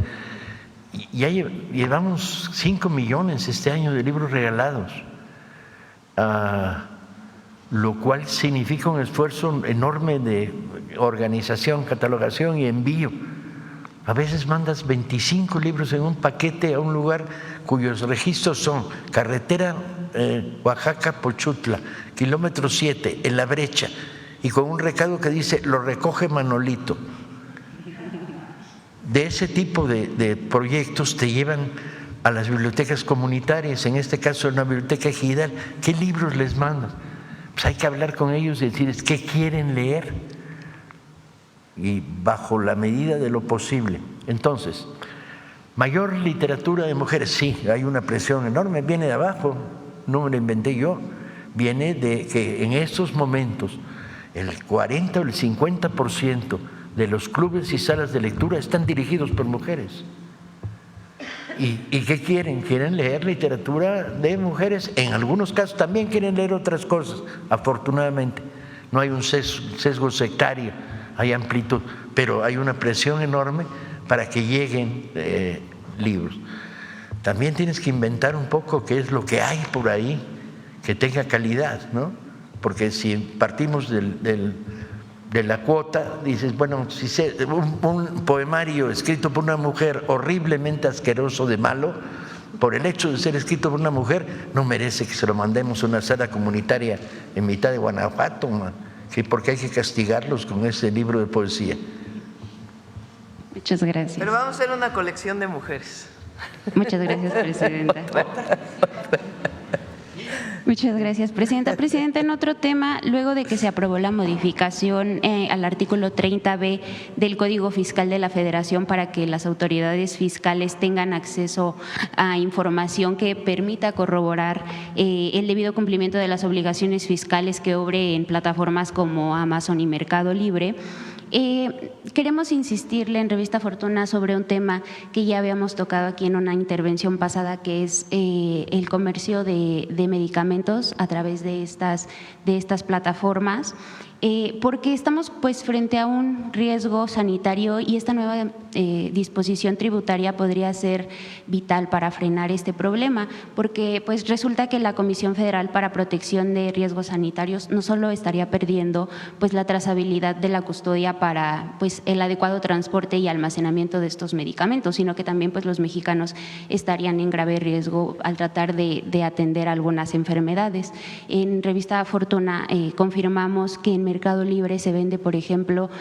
S3: Ya llevamos 5 millones este año de libros regalados, lo cual significa un esfuerzo enorme de organización, catalogación y envío. A veces mandas 25 libros en un paquete a un lugar cuyos registros son carretera Oaxaca-Pochutla, kilómetro 7, en La Brecha, y con un recado que dice lo recoge Manolito. De ese tipo de proyectos te llevan a las bibliotecas comunitarias, en este caso una biblioteca ejidal. ¿Qué libros les mandan? Pues hay que hablar con ellos y decirles qué quieren leer, y bajo la medida de lo posible. Entonces, mayor literatura de mujeres, sí, hay una presión enorme, viene de abajo, no me lo inventé yo, viene de que en estos momentos el 40 o el 50% de los clubes y salas de lectura están dirigidos por mujeres. ¿Y qué quieren? Quieren leer literatura de mujeres, en algunos casos también quieren leer otras cosas, afortunadamente. No hay un sesgo sectario, hay amplitud, pero hay una presión enorme para que lleguen libros. También tienes que inventar un poco qué es lo que hay por ahí que tenga calidad, ¿no? Porque si partimos de la cuota, dices, bueno, si un poemario escrito por una mujer horriblemente asqueroso de malo, por el hecho de ser escrito por una mujer, no merece que se lo mandemos a una sala comunitaria en mitad de Guanajuato, ¿sí? Porque hay que castigarlos con ese libro de poesía.
S7: Muchas gracias.
S1: Pero vamos a hacer una colección de mujeres.
S7: Muchas gracias, presidenta. Muchas gracias, presidenta. Presidenta, en otro tema, luego de que se aprobó la modificación al artículo 30B del Código Fiscal de la Federación para que las autoridades fiscales tengan acceso a información que permita corroborar el debido cumplimiento de las obligaciones fiscales que obre en plataformas como Amazon y Mercado Libre, queremos insistirle en Revista Fortuna sobre un tema que ya habíamos tocado aquí en una intervención pasada, que es el comercio de medicamentos a través de estas plataformas. Porque estamos pues frente a un riesgo sanitario y esta nueva disposición tributaria podría ser vital para frenar este problema, porque pues resulta que la Comisión Federal para Protección de Riesgos Sanitarios no solo estaría perdiendo pues la trazabilidad de la custodia para pues el adecuado transporte y almacenamiento de estos medicamentos, sino que también pues los mexicanos estarían en grave riesgo al tratar de atender algunas enfermedades. En Revista Fortuna confirmamos que en Mercado Libre se vende, por ejemplo,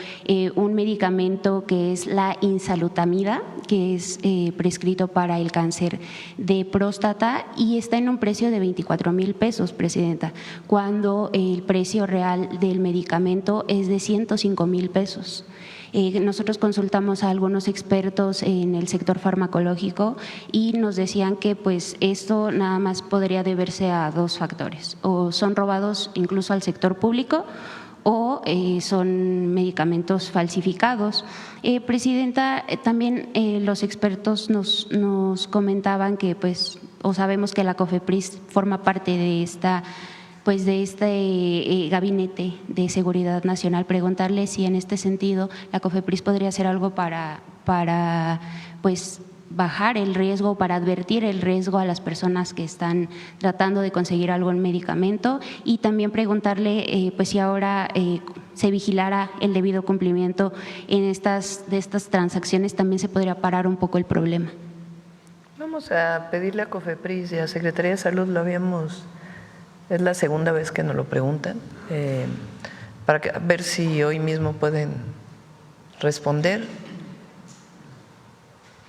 S7: un medicamento que es la insalutamida, que es prescrito para el cáncer de próstata y está en un precio de 24,000 pesos, Presidenta, cuando el precio real del medicamento es de 105,000 pesos. Nosotros consultamos a algunos expertos en el sector farmacológico y nos decían que pues esto nada más podría deberse a dos factores: o son robados incluso al sector público o son medicamentos falsificados. Presidenta, también los expertos nos comentaban que pues, o sabemos que la COFEPRIS forma parte de este Gabinete de Seguridad Nacional. Preguntarle si en este sentido la COFEPRIS podría hacer algo para pues bajar el riesgo, para advertir el riesgo a las personas que están tratando de conseguir algún medicamento, y también preguntarle pues si ahora se vigilara el debido cumplimiento de estas transacciones, también se podría parar un poco el problema.
S1: Vamos a pedirle a COFEPRIS y a Secretaría de Salud, es la segunda vez que nos lo preguntan, para ver si hoy mismo pueden responder.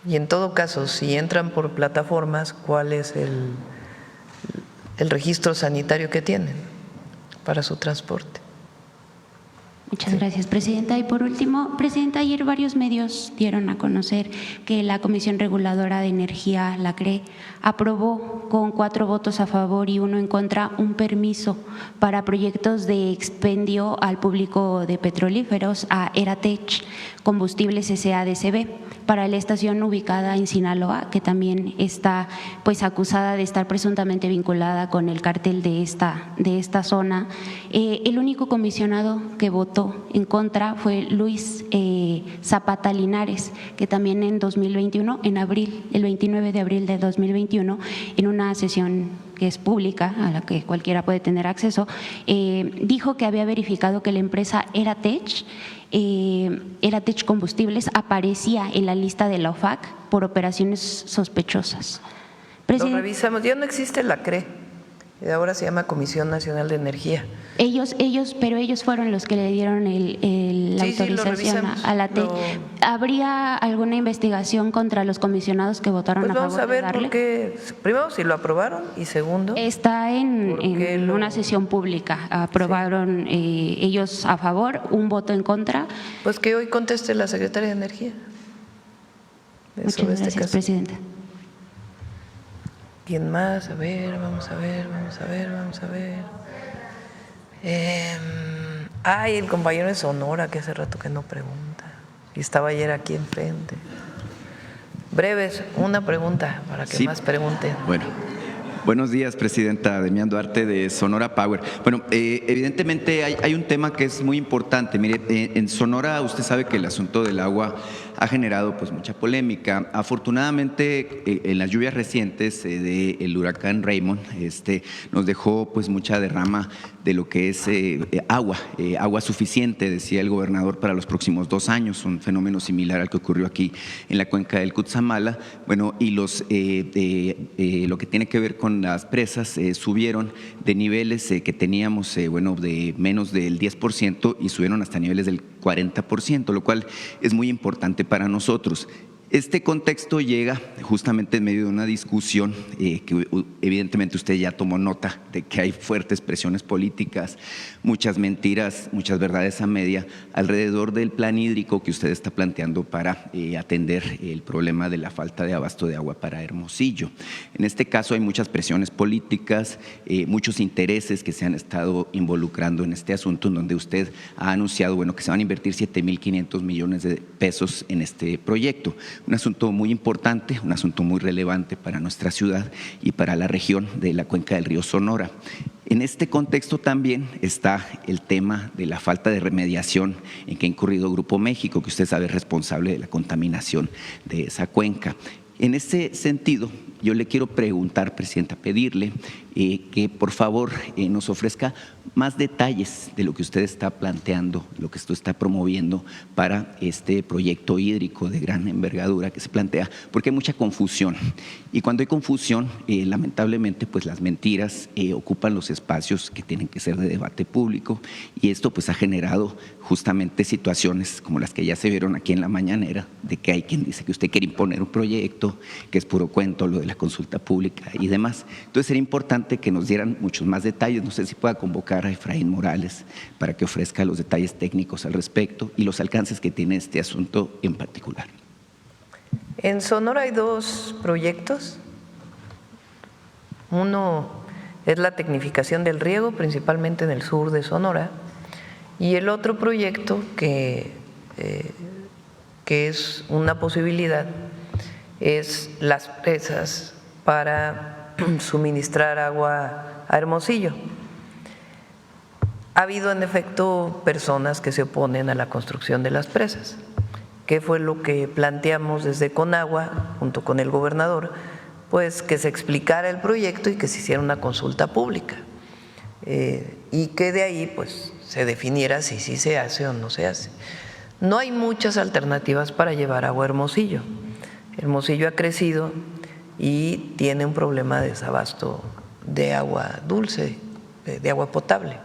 S1: Y en todo caso, si entran por plataformas, ¿cuál es el registro sanitario que tienen para su transporte?
S7: Muchas gracias, Presidenta. Y por último, Presidenta, ayer varios medios dieron a conocer que la Comisión Reguladora de Energía, la CRE, aprobó con 4 votos a favor y 1 en contra un permiso para proyectos de expendio al público de petrolíferos a Eratech Combustibles S.A.D.C.B. para la estación ubicada en Sinaloa, que también está pues acusada de estar presuntamente vinculada con el cártel de esta zona. El único comisionado que votó en contra fue Luis Zapata Linares, que también en 2021, en abril, el 29 de abril de 2021, en una sesión que es pública, a la que cualquiera puede tener acceso, dijo que había verificado que la empresa Eratech Combustibles aparecía en la lista de la OFAC por operaciones sospechosas.
S1: Lo revisamos, ya no existe la CRE, ahora se llama Comisión Nacional de Energía.
S7: Pero ellos fueron los que le dieron la autorización a la TEC. ¿Habría alguna investigación contra los comisionados que votaron a favor de darle?
S1: Vamos a ver por qué, primero si lo aprobaron y segundo…
S7: Está en una sesión pública, aprobaron ellos a favor, un voto en contra.
S1: Pues que hoy conteste la Secretaria de Energía.
S7: Muchas gracias, Presidenta.
S1: ¿Quién más? A ver, vamos a ver. El compañero de Sonora, que hace rato que no pregunta, y estaba ayer aquí enfrente. Breves, una pregunta para que más pregunten.
S8: Bueno. Buenos días, Presidenta. Demián Duarte, de Sonora Power. Bueno, evidentemente hay un tema que es muy importante. Mire, en Sonora usted sabe que el asunto del agua ha generado pues mucha polémica. Afortunadamente, en las lluvias recientes del huracán Raymond nos dejó pues mucha derrama de lo que es agua suficiente, decía el gobernador, para los próximos 2 años, un fenómeno similar al que ocurrió aquí en la cuenca del Cutzamala. Bueno, y lo que tiene que ver con las presas subieron de niveles que teníamos de menos del 10% y subieron hasta niveles del 40%, lo cual es muy importante para nosotros. Este contexto llega justamente en medio de una discusión que evidentemente usted ya tomó nota de que hay fuertes presiones políticas, muchas mentiras, muchas verdades a media alrededor del plan hídrico que usted está planteando para atender el problema de la falta de abasto de agua para Hermosillo. En este caso hay muchas presiones políticas, muchos intereses que se han estado involucrando en este asunto, en donde usted ha anunciado que se van a invertir 7,500 millones de pesos en este proyecto. Un asunto muy importante, un asunto muy relevante para nuestra ciudad y para la región de la cuenca del río Sonora. En este contexto también está el tema de la falta de remediación en que ha incurrido Grupo México, que usted sabe es responsable de la contaminación de esa cuenca. En ese sentido, yo le quiero preguntar, Presidenta, pedirle que por favor nos ofrezca más detalles de lo que usted está planteando, lo que usted está promoviendo para este proyecto hídrico de gran envergadura que se plantea, porque hay mucha confusión. Y cuando hay confusión, lamentablemente, pues las mentiras ocupan los espacios que tienen que ser de debate público, y esto pues ha generado justamente situaciones como las que ya se vieron aquí en la mañanera, de que hay quien dice que usted quiere imponer un proyecto, que es puro cuento lo de la consulta pública y demás. Entonces sería importante que nos dieran muchos más detalles. No sé si pueda convocar a Efraín Morales para que ofrezca los detalles técnicos al respecto y los alcances que tiene este asunto en particular.
S1: En Sonora hay dos proyectos. Uno es la tecnificación del riego, principalmente en el sur de Sonora, y el otro proyecto que es una posibilidad es las presas para suministrar agua a Hermosillo. Ha habido en efecto personas que se oponen a la construcción de las presas, que fue lo que planteamos desde Conagua junto con el gobernador, pues que se explicara el proyecto y que se hiciera una consulta pública, y que de ahí pues se definiera si sí se hace o no se hace. No hay muchas alternativas para llevar agua a Hermosillo. Hermosillo ha crecido y tiene un problema de desabasto de agua dulce, de agua potable.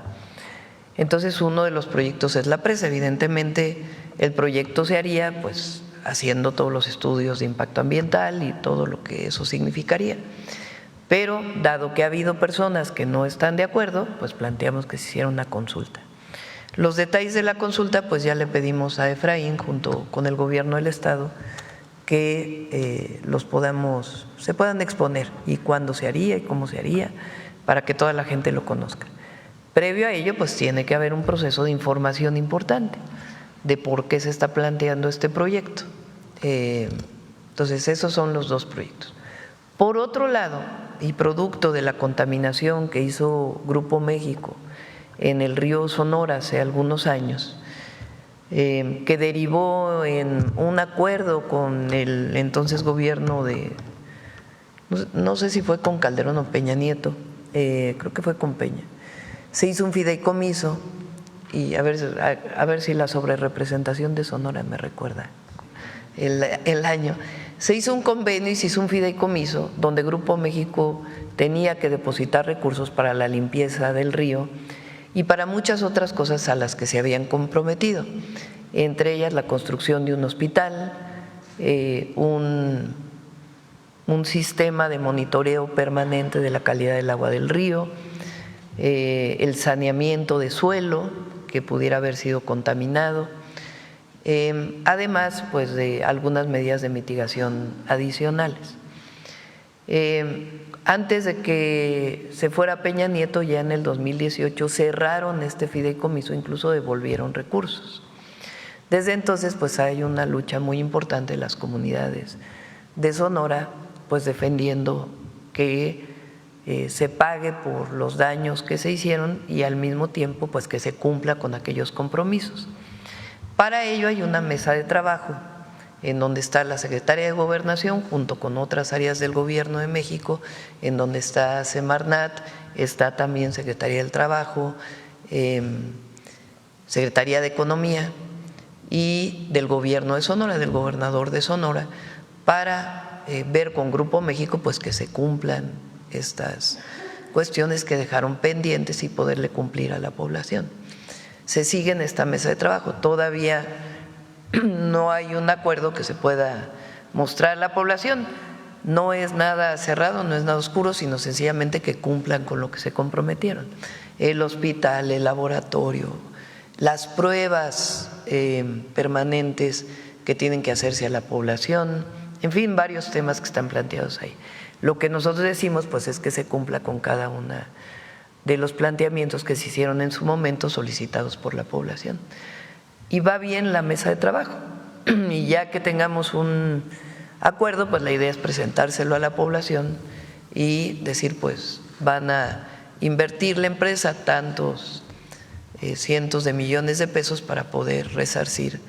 S1: Entonces uno de los proyectos es la presa. Evidentemente el proyecto se haría pues haciendo todos los estudios de impacto ambiental y todo lo que eso significaría. Pero dado que ha habido personas que no están de acuerdo, pues planteamos que se hiciera una consulta. Los detalles de la consulta pues ya le pedimos a Efraín junto con el gobierno del estado que se puedan exponer, y cuándo se haría y cómo se haría, para que toda la gente lo conozca. Previo a ello, pues tiene que haber un proceso de información importante de por qué se está planteando este proyecto. Entonces, esos son los dos proyectos. Por otro lado, y producto de la contaminación que hizo Grupo México en el río Sonora hace algunos años, que derivó en un acuerdo con el entonces gobierno de, no sé si fue con Calderón o Peña Nieto, creo que fue con Peña. Se hizo un fideicomiso, y a ver si la sobrerepresentación de Sonora me recuerda el año. Se hizo un convenio y se hizo un fideicomiso donde Grupo México tenía que depositar recursos para la limpieza del río y para muchas otras cosas a las que se habían comprometido, entre ellas la construcción de un hospital, un sistema de monitoreo permanente de la calidad del agua del río, el saneamiento de suelo que pudiera haber sido contaminado, además pues de algunas medidas de mitigación adicionales. Antes de que se fuera Peña Nieto, ya en el 2018 cerraron este fideicomiso, incluso devolvieron recursos. Desde entonces pues hay una lucha muy importante de las comunidades de Sonora, pues defendiendo que se pague por los daños que se hicieron y al mismo tiempo pues que se cumpla con aquellos compromisos. Para ello hay una mesa de trabajo en donde está la Secretaría de Gobernación junto con otras áreas del Gobierno de México, en donde está Semarnat, está también Secretaría del Trabajo, Secretaría de Economía y del Gobierno de Sonora, del gobernador de Sonora, para ver con Grupo México pues que se cumplan estas cuestiones que dejaron pendientes y poderle cumplir a la población. Se sigue en esta mesa de trabajo, todavía no hay un acuerdo que se pueda mostrar a la población, no es nada cerrado, no es nada oscuro, sino sencillamente que cumplan con lo que se comprometieron. El hospital, el laboratorio, las pruebas permanentes que tienen que hacerse a la población, en fin, varios temas que están planteados ahí. Lo que nosotros decimos pues es que se cumpla con cada una de los planteamientos que se hicieron en su momento solicitados por la población. Y va bien la mesa de trabajo, y ya que tengamos un acuerdo, pues la idea es presentárselo a la población y decir pues van a invertir la empresa tantos cientos de millones de pesos para poder resarcir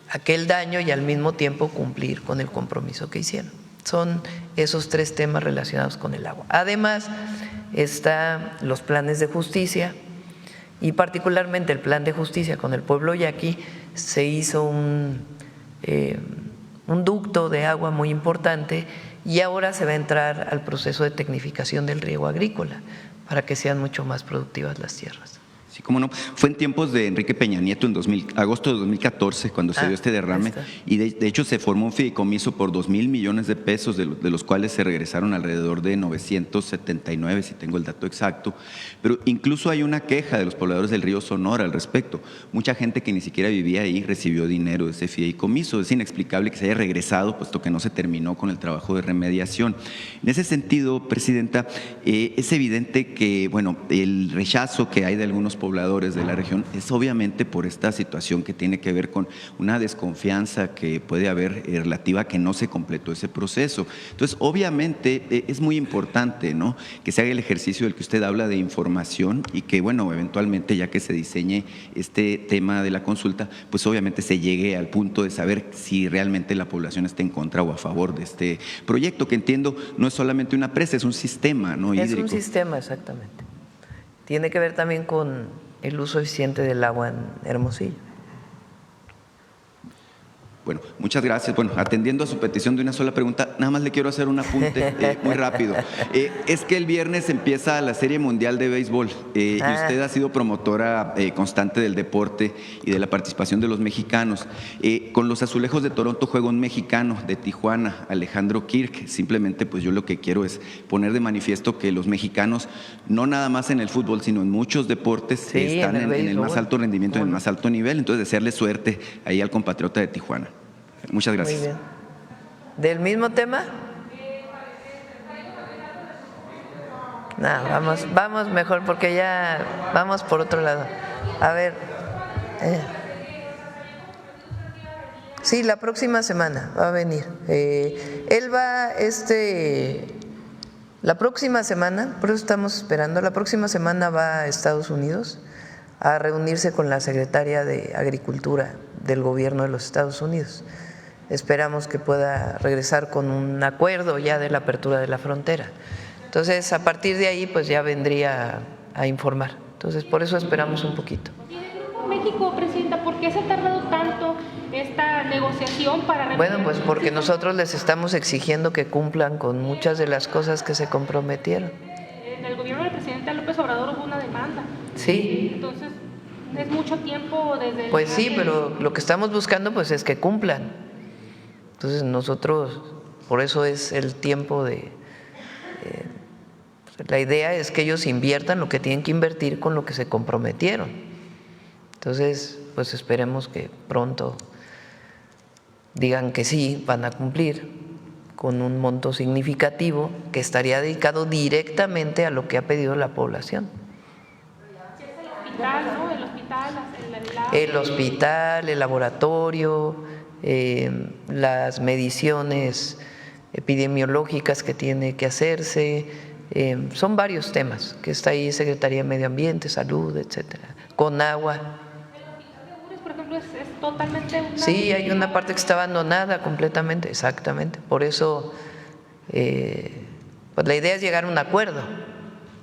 S1: aquel daño y al mismo tiempo cumplir con el compromiso que hicieron. Son esos 3 temas relacionados con el agua. Además, están los planes de justicia y particularmente el plan de justicia con el pueblo yaqui. Se hizo un ducto de agua muy importante y ahora se va a entrar al proceso de tecnificación del riego agrícola para que sean mucho más productivas las tierras.
S8: Sí, cómo no. Fue en tiempos de Enrique Peña Nieto, en agosto de 2014, cuando se dio este derrame, y de hecho se formó un fideicomiso por 2,000 millones de pesos, de los cuales se regresaron alrededor de 979, si tengo el dato exacto. Pero incluso hay una queja de los pobladores del río Sonora al respecto. Mucha gente que ni siquiera vivía ahí recibió dinero de ese fideicomiso. Es inexplicable que se haya regresado, puesto que no se terminó con el trabajo de remediación. En ese sentido, Presidenta, es evidente que, bueno, el rechazo que hay de algunos pobladores de la región es obviamente por esta situación que tiene que ver con una desconfianza que puede haber relativa a que no se completó ese proceso. Entonces, obviamente es muy importante, ¿no?, que se haga el ejercicio del que usted habla de información y que, bueno, eventualmente ya que se diseñe este tema de la consulta, pues obviamente se llegue al punto de saber si realmente la población está en contra o a favor de este proyecto, que entiendo no es solamente una presa, es un sistema, ¿no?, hídrico.
S1: Es un sistema, exactamente. Tiene que ver también con el uso eficiente del agua en Hermosillo.
S8: Bueno, muchas gracias. Bueno, atendiendo a su petición de una sola pregunta, nada más le quiero hacer un apunte muy rápido. Es que el viernes empieza la Serie Mundial de Béisbol y usted ha sido promotora constante del deporte y de la participación de los mexicanos. Con los Azulejos de Toronto juega un mexicano de Tijuana, Alejandro Kirk. Simplemente, pues yo lo que quiero es poner de manifiesto que los mexicanos, no nada más en el fútbol, sino en muchos deportes, están en el más alto rendimiento, en el más alto nivel. Entonces, desearle suerte ahí al compatriota de Tijuana. Muchas gracias.
S1: Muy bien. ¿Del mismo tema? No, vamos mejor porque ya vamos por otro lado. A ver. Sí, la próxima semana va a venir. Él va la próxima semana, por eso estamos esperando, la próxima semana va a Estados Unidos a reunirse con la secretaria de Agricultura del gobierno de los Estados Unidos. Esperamos que pueda regresar con un acuerdo ya de la apertura de la frontera. Entonces, a partir de ahí, pues ya vendría a informar. Entonces, por eso esperamos un poquito.
S9: México, Presidenta, ¿por qué se ha tardado tanto esta negociación para…
S1: Bueno, pues porque nosotros les estamos exigiendo que cumplan con muchas de las cosas que se comprometieron.
S9: En el gobierno del presidente López Obrador hubo una demanda.
S1: Sí.
S9: Entonces, es mucho tiempo desde…
S1: Pues sí, pero lo que estamos buscando pues es que cumplan. Entonces nosotros, por eso es el tiempo la idea es que ellos inviertan lo que tienen que invertir con lo que se comprometieron. Entonces, pues esperemos que pronto digan que sí, van a cumplir con un monto significativo que estaría dedicado directamente a lo que ha pedido la población.
S9: El hospital, ¿no?
S1: El hospital, el laboratorio, las mediciones epidemiológicas que tiene que hacerse, son varios temas que está ahí Secretaría de Medio Ambiente, Salud, etcétera, con agua.
S9: Por ejemplo, es totalmente…
S1: Sí, hay una parte que está abandonada completamente, exactamente. Por eso, pues la idea es llegar a un acuerdo,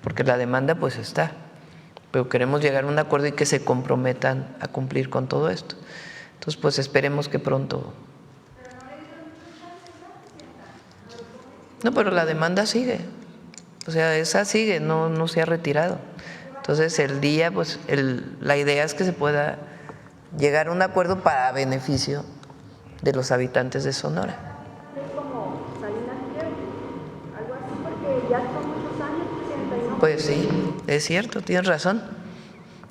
S1: porque la demanda pues está, pero queremos llegar a un acuerdo y que se comprometan a cumplir con todo esto. Entonces, pues esperemos que pronto. No, pero la demanda sigue, o sea, esa sigue, no se ha retirado. Entonces, el día, pues la idea es que se pueda llegar a un acuerdo para beneficio de los habitantes de Sonora.
S10: Es como Salinas quiere, algo así, porque ya son muchos años, Presidenta, y no…
S1: Pues sí, es cierto, tienes razón.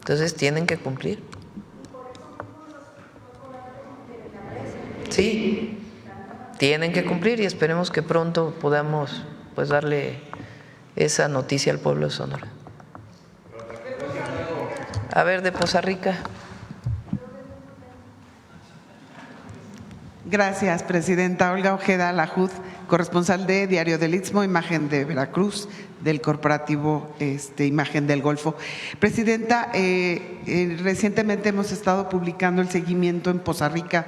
S1: Entonces, tienen que cumplir. Sí, tienen que cumplir y esperemos que pronto podamos pues darle esa noticia al pueblo de Sonora. A ver, de Poza Rica.
S11: Gracias, Presidenta. Olga Ojeda Lajud, corresponsal de Diario del Istmo, Imagen de Veracruz, del corporativo Imagen del Golfo. Presidenta, recientemente hemos estado publicando el seguimiento en Poza Rica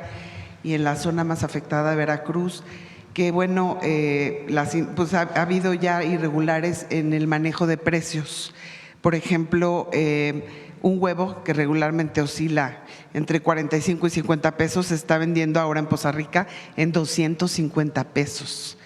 S11: y en la zona más afectada de Veracruz, que bueno, pues ha habido ya irregulares en el manejo de precios. Por ejemplo, un huevo que regularmente oscila entre 45 y 50 pesos se está vendiendo ahora en Poza Rica en 250 pesos.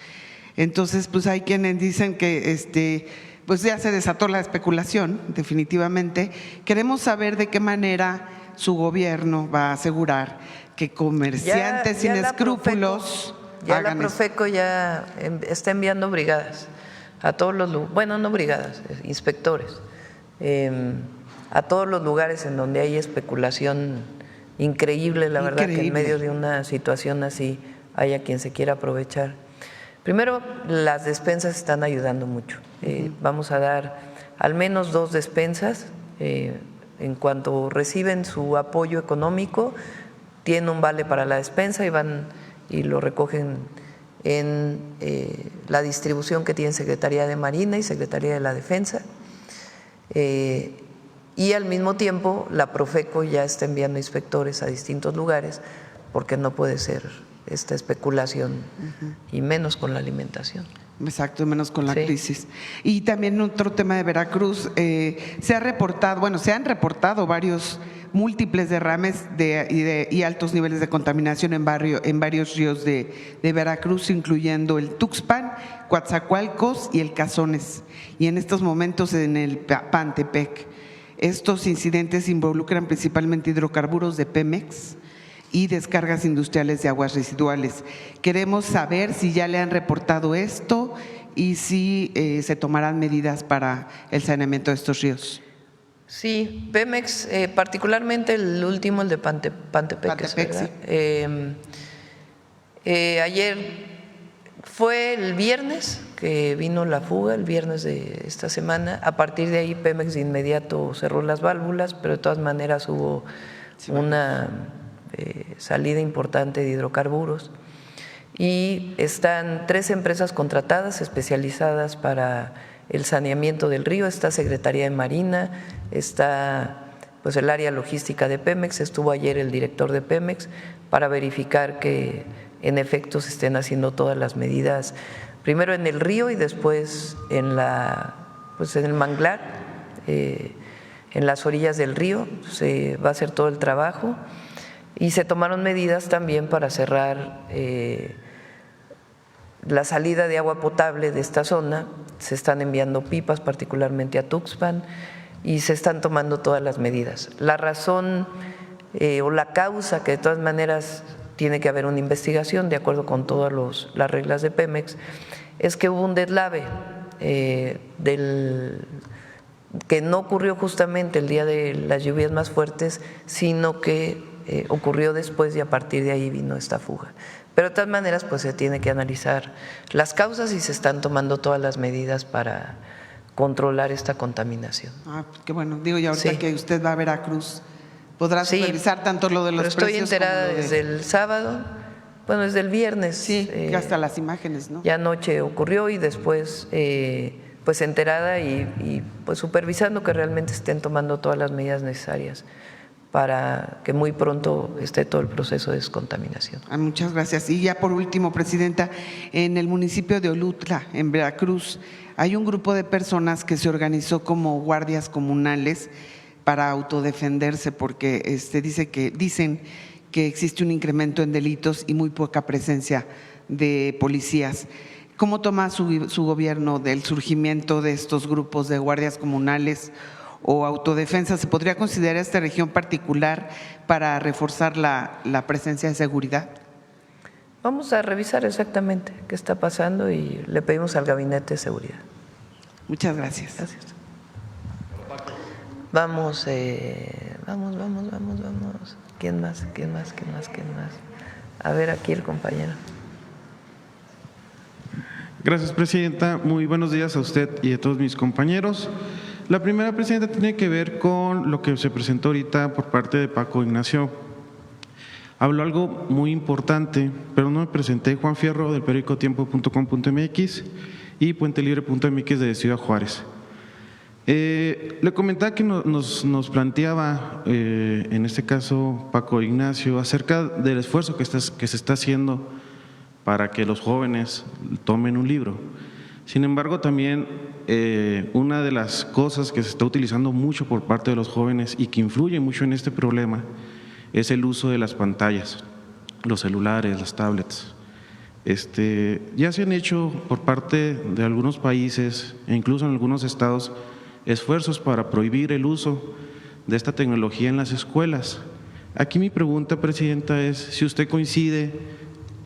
S11: Entonces, pues hay quienes dicen que pues ya se desató la especulación, definitivamente. Queremos saber de qué manera su gobierno va a asegurar que comerciantes sin escrúpulos
S1: ya la Profeco ya está enviando brigadas a todos los lugares, bueno, no brigadas, inspectores, a todos los lugares en donde hay especulación increíble, la verdad, que en medio de una situación así haya quien se quiera aprovechar. Primero, las despensas están ayudando mucho. Vamos a dar al menos 2 despensas. En cuanto reciben su apoyo económico, tienen un vale para la despensa y van y lo recogen en la distribución que tienen Secretaría de Marina y Secretaría de la Defensa. Y al mismo tiempo la Profeco ya está enviando inspectores a distintos lugares porque no puede ser esta especulación y menos con la alimentación.
S11: Exacto, menos con la crisis. Y también otro tema de Veracruz, se han reportado varios múltiples derrames y altos niveles de contaminación en varios ríos de Veracruz, incluyendo el Tuxpan, Coatzacoalcos y el Cazones, y en estos momentos en el Pantepec. Estos incidentes involucran principalmente hidrocarburos de Pemex y descargas industriales de aguas residuales. Queremos saber si ya le han reportado esto y si se tomarán medidas para el saneamiento de estos ríos.
S1: Sí, Pemex, particularmente el último, el de Pantepec, sí. Ayer fue el viernes que vino la fuga, el viernes de esta semana. A partir de ahí Pemex de inmediato cerró las válvulas, pero de todas maneras hubo una salida importante de hidrocarburos y están 3 empresas contratadas especializadas para el saneamiento del río. Está Secretaría de Marina, está pues el área logística de Pemex, estuvo ayer el director de Pemex para verificar que en efecto se estén haciendo todas las medidas, primero en el río y después en el manglar, en las orillas del río se va a hacer todo el trabajo. Y se tomaron medidas también para cerrar la salida de agua potable de esta zona. Se están enviando pipas, particularmente a Tuxpan, y se están tomando todas las medidas. La razón o la causa, que de todas maneras tiene que haber una investigación de acuerdo con todas las reglas de Pemex, es que hubo un deslave que no ocurrió justamente el día de las lluvias más fuertes, sino que ocurrió después y a partir de ahí vino esta fuga. Pero de todas maneras pues se tiene que analizar las causas y se están tomando todas las medidas para controlar esta contaminación.
S11: Qué bueno, digo ya ahorita que usted va a Veracruz, podrá supervisar tanto lo de los precios.
S1: Estoy enterada desde el sábado, bueno, desde el viernes.
S11: Sí, hasta las imágenes, ¿no?
S1: Ya anoche ocurrió y después pues enterada y pues supervisando que realmente estén tomando todas las medidas necesarias para que muy pronto esté todo el proceso de descontaminación.
S11: Muchas gracias. Y ya por último, Presidenta, en el municipio de Olutla, en Veracruz, hay un grupo de personas que se organizó como guardias comunales para autodefenderse porque dicen que existe un incremento en delitos y muy poca presencia de policías. ¿Cómo toma su gobierno del surgimiento de estos grupos de guardias comunales o autodefensa? ¿Se podría considerar esta región particular para reforzar la presencia de seguridad?
S1: Vamos a revisar exactamente qué está pasando y le pedimos al Gabinete de Seguridad.
S11: Muchas gracias.
S1: Gracias. Vamos. ¿Quién más? A ver, aquí el compañero.
S12: Gracias, Presidenta. Muy buenos días a usted y a todos mis compañeros. La primera, Presidenta, tiene que ver con lo que se presentó ahorita por parte de Paco Ignacio. Habló algo muy importante, pero no me presenté. Juan Fierro, del periódico tiempo.com.mx y puentelibre.mx de Ciudad Juárez. Le comentaba que nos planteaba, en este caso Paco Ignacio, acerca del esfuerzo que se está haciendo para que los jóvenes tomen un libro. Sin embargo, también una de las cosas que se está utilizando mucho por parte de los jóvenes y que influye mucho en este problema es el uso de las pantallas, los celulares, las tablets. Ya se han hecho por parte de algunos países e incluso en algunos estados esfuerzos para prohibir el uso de esta tecnología en las escuelas. Aquí mi pregunta, Presidenta, es si usted coincide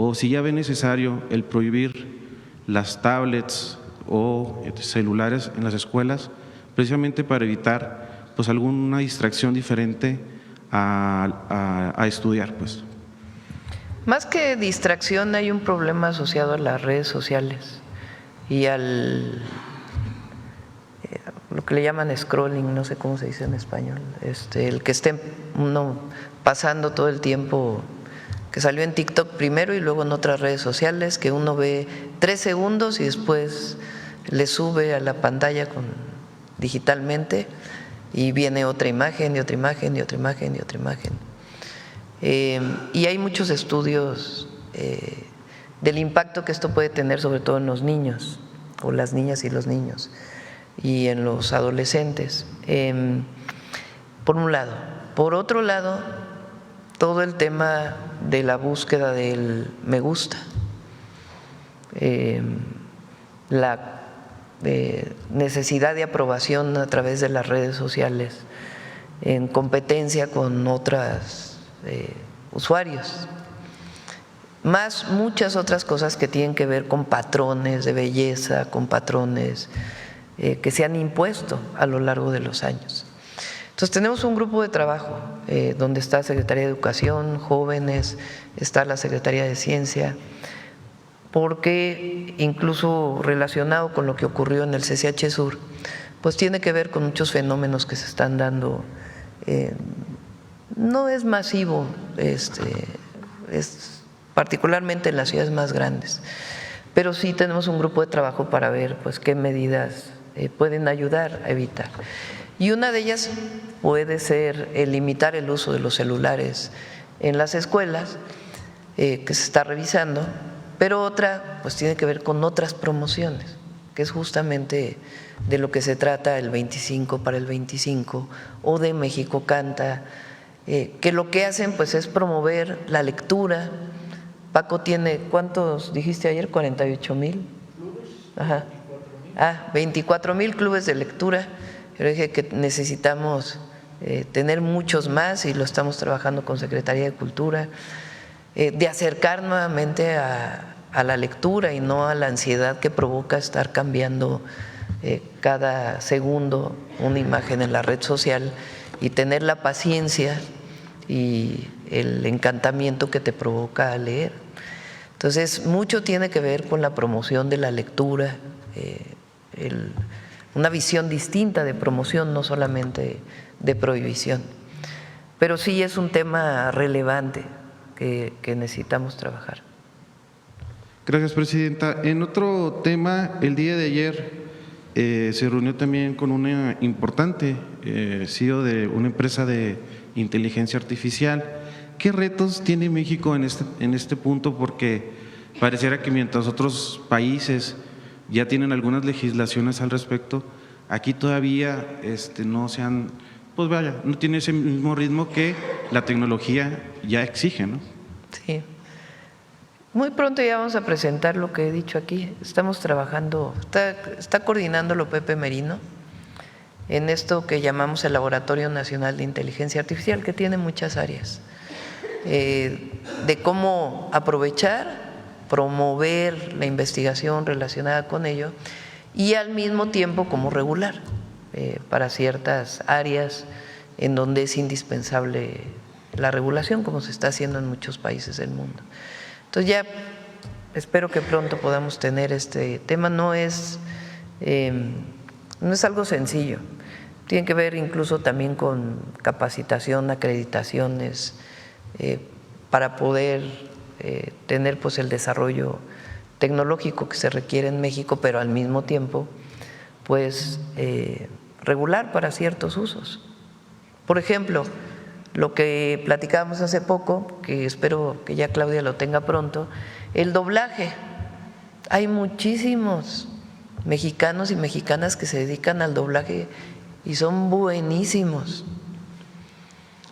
S12: o si ya ve necesario el prohibir las tablets o celulares en las escuelas, precisamente para evitar pues alguna distracción diferente a estudiar, pues.
S1: Más que distracción, hay un problema asociado a las redes sociales y al lo que le llaman scrolling, no sé cómo se dice en español, el que esté uno pasando todo el tiempo, que salió en TikTok primero y luego en otras redes sociales, que uno ve 3 segundos y después le sube a la pantalla digitalmente y viene otra imagen y otra imagen y otra imagen y otra imagen. Y hay muchos estudios del impacto que esto puede tener sobre todo en los niños o las niñas y los niños y en los adolescentes, por un lado. Por otro lado, todo el tema de la búsqueda del me gusta, la necesidad de aprobación a través de las redes sociales en competencia con otros usuarios, más muchas otras cosas que tienen que ver con patrones de belleza, con patrones que se han impuesto a lo largo de los años. Entonces tenemos un grupo de trabajo donde está Secretaría de Educación, jóvenes, está la Secretaría de Ciencia, porque incluso relacionado con lo que ocurrió en el CCH Sur, pues tiene que ver con muchos fenómenos que se están dando. No es masivo, es particularmente en las ciudades más grandes, pero sí tenemos un grupo de trabajo para ver pues qué medidas pueden ayudar a evitar. Y una de ellas puede ser limitar el uso de los celulares en las escuelas, que se está revisando, pero otra pues tiene que ver con otras promociones, que es justamente de lo que se trata el 25 para el 25 o de México Canta, que lo que hacen pues es promover la lectura. Paco tiene, ¿cuántos dijiste ayer? 48,000. Ajá. 24,000 clubes de lectura. Yo dije que necesitamos tener muchos más y lo estamos trabajando con Secretaría de Cultura, de acercar nuevamente a la lectura y no a la ansiedad que provoca estar cambiando cada segundo una imagen en la red social, y tener la paciencia y el encantamiento que te provoca leer. Entonces, mucho tiene que ver con la promoción de la lectura, una visión distinta de promoción, no solamente de prohibición. Pero sí es un tema relevante que necesitamos trabajar.
S12: Gracias, Presidenta. En otro tema, el día de ayer se reunió también con una importante CEO de una empresa de inteligencia artificial. ¿Qué retos tiene México en este punto? Porque pareciera que mientras otros países ya tienen algunas legislaciones al respecto, aquí todavía no se han, pues vaya, no tiene ese mismo ritmo que la tecnología ya exige, ¿no?
S1: Sí. Muy pronto ya vamos a presentar lo que he dicho aquí. Estamos trabajando, está coordinándolo Pepe Merino en esto que llamamos el Laboratorio Nacional de Inteligencia Artificial, que tiene muchas áreas, de cómo aprovechar, promover la investigación relacionada con ello y al mismo tiempo cómo regular para ciertas áreas en donde es indispensable la regulación, como se está haciendo en muchos países del mundo. Entonces ya espero que pronto podamos tener este tema. No es algo sencillo, tiene que ver incluso también con capacitación, acreditaciones, para poder tener pues el desarrollo tecnológico que se requiere en México, pero al mismo tiempo pues regular para ciertos usos. Por ejemplo, lo que platicábamos hace poco, que espero que ya Claudia lo tenga pronto, El doblaje. Hay muchísimos mexicanos y mexicanas que se dedican al doblaje y son buenísimos.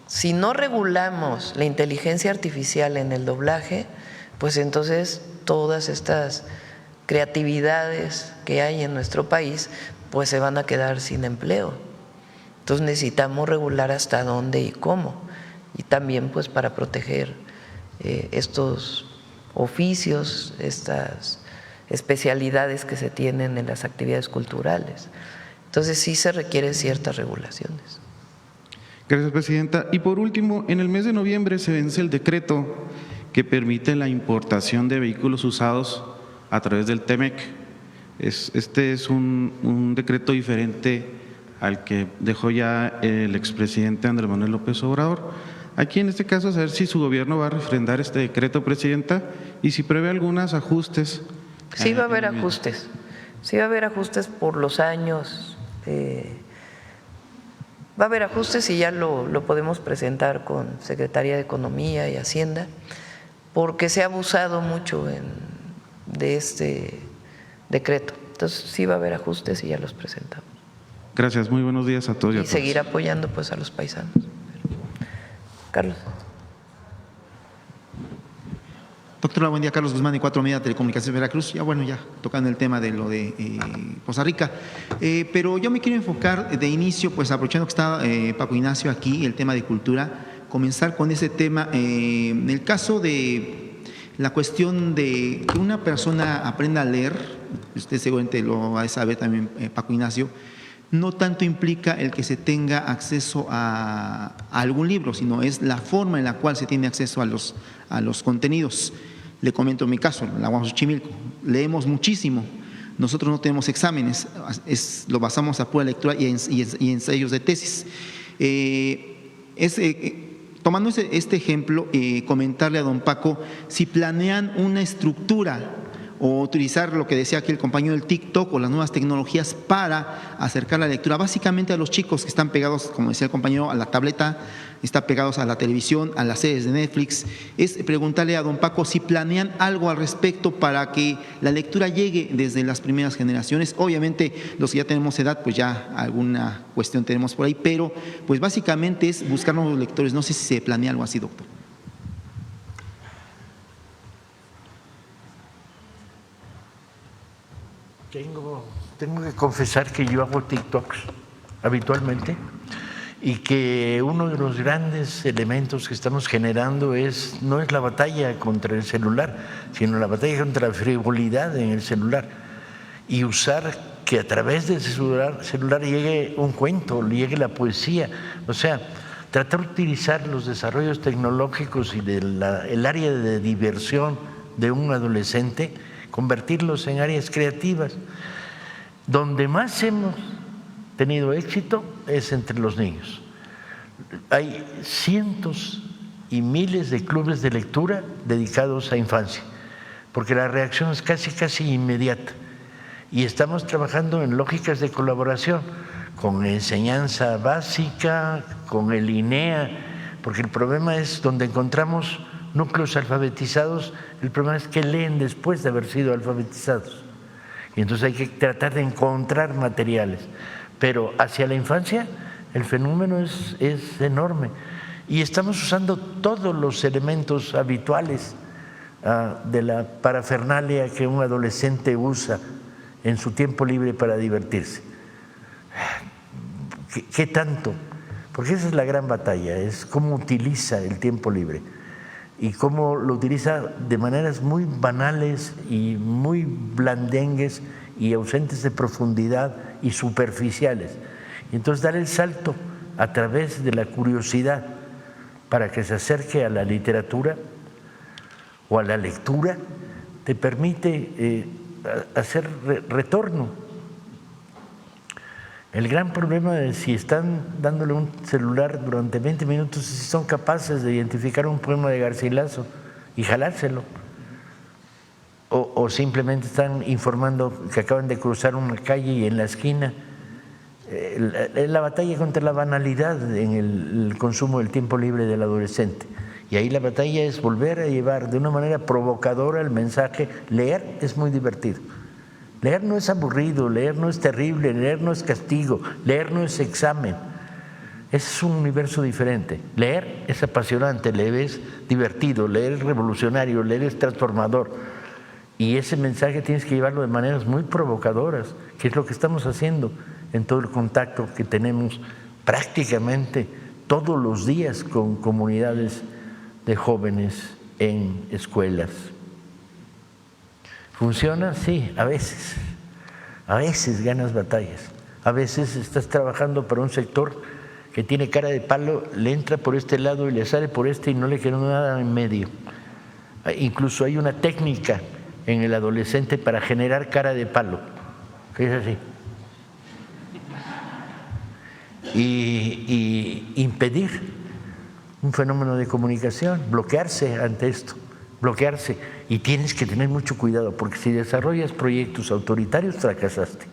S1: Si no regulamos la inteligencia artificial en el doblaje, pues entonces todas estas creatividades que hay en nuestro país pues se van a quedar sin empleo. Entonces necesitamos regular hasta dónde y cómo, y también pues para proteger estos oficios, estas especialidades que se tienen en las actividades culturales. Entonces sí se requieren ciertas regulaciones.
S12: Gracias, presidenta. Y por último, en el mes de noviembre se vence el decreto que permite la importación de vehículos usados a través del TEMEC. Este es un decreto diferente al que dejó ya el expresidente Andrés Manuel López Obrador. Aquí en este caso, saber si su gobierno va a refrendar este decreto, presidenta, y si prevé algunos ajustes.
S1: Sí va a haber ajustes, sí va a haber ajustes por los años, va a haber ajustes y ya lo podemos presentar con Secretaría de Economía y Hacienda, porque se ha abusado mucho de este decreto. Entonces sí va a haber ajustes y ya los presentamos.
S12: Gracias, muy buenos días a todos y a
S1: Y
S12: todas.
S1: seguir apoyando pues a los paisanos. Carlos.
S13: Doctora, buen día. Carlos Guzmán, de 4 Media Telecomunicaciones Veracruz. Ya bueno, ya tocando el tema de lo de Poza Rica. Pero yo me quiero enfocar de inicio, pues aprovechando que está Paco Ignacio aquí, el tema de cultura, comenzar con ese tema. En el caso de la cuestión de que una persona aprenda a leer, usted seguramente lo va a saber también, Paco Ignacio, no tanto implica el que se tenga acceso a algún libro, sino es la forma en la cual se tiene acceso a los contenidos. Le comento mi caso, la Xochimilco, leemos muchísimo, nosotros no tenemos exámenes, lo basamos a pura lectura y ensayos de tesis. Tomando este ejemplo, comentarle a don Paco si planean una estructura o utilizar lo que decía aquí el compañero del TikTok o las nuevas tecnologías para acercar la lectura básicamente a los chicos que están pegados, como decía el compañero, a la tableta, están pegados a la televisión, a las series de Netflix. Es preguntarle a don Paco si planean algo al respecto para que la lectura llegue desde las primeras generaciones. Obviamente los que ya tenemos edad, pues ya alguna cuestión tenemos por ahí, pero pues básicamente es buscar nuevos lectores. No sé si se planea algo así, doctor.
S3: Tengo que confesar que yo hago TikToks habitualmente y que uno de los grandes elementos que estamos generando no es la batalla contra el celular, sino la batalla contra la frivolidad en el celular y usar que a través del celular llegue un cuento, llegue la poesía, o sea, tratar de utilizar los desarrollos tecnológicos y el área de diversión de un adolescente, convertirlos en áreas creativas. Donde más hemos tenido éxito es entre los niños. Hay cientos y miles de clubes de lectura dedicados a infancia, porque la reacción es casi inmediata. Y estamos trabajando en lógicas de colaboración con enseñanza básica, con el INEA, porque el problema es donde encontramos núcleos alfabetizados, el problema es que leen después de haber sido alfabetizados. Y entonces hay que tratar de encontrar materiales. Pero hacia la infancia el fenómeno es enorme. Y estamos usando todos los elementos habituales de la parafernalia que un adolescente usa en su tiempo libre para divertirse. ¿Qué tanto? Porque esa es la gran batalla, es cómo utiliza el tiempo libre y cómo lo utiliza de maneras muy banales y muy blandengues y ausentes de profundidad y superficiales. Y entonces dar el salto a través de la curiosidad para que se acerque a la literatura o a la lectura te permite hacer retorno. El gran problema es si están dándole un celular durante 20 minutos, si son capaces de identificar un poema de Garcilaso y jalárselo, o simplemente están informando que acaban de cruzar una calle y en la esquina. La batalla contra la banalidad en el consumo del tiempo libre del adolescente. Y ahí la batalla es volver a llevar de una manera provocadora el mensaje. Leer es muy divertido. Leer no es aburrido, leer no es terrible, leer no es castigo, leer no es examen. Es un universo diferente. Leer es apasionante, leer es divertido, leer es revolucionario, leer es transformador. Y ese mensaje tienes que llevarlo de maneras muy provocadoras, que es lo que estamos haciendo en todo el contacto que tenemos prácticamente todos los días con comunidades de jóvenes en escuelas. ¿Funciona? Sí, a veces. A veces ganas batallas. A veces estás trabajando para un sector que tiene cara de palo, le entra por este lado y le sale por este y no le queda nada en medio. Incluso hay una técnica en el adolescente para generar cara de palo, que es así. Y impedir un fenómeno de comunicación, bloquearse ante esto, bloquearse. Y tienes que tener mucho cuidado, porque si desarrollas proyectos autoritarios, fracasaste.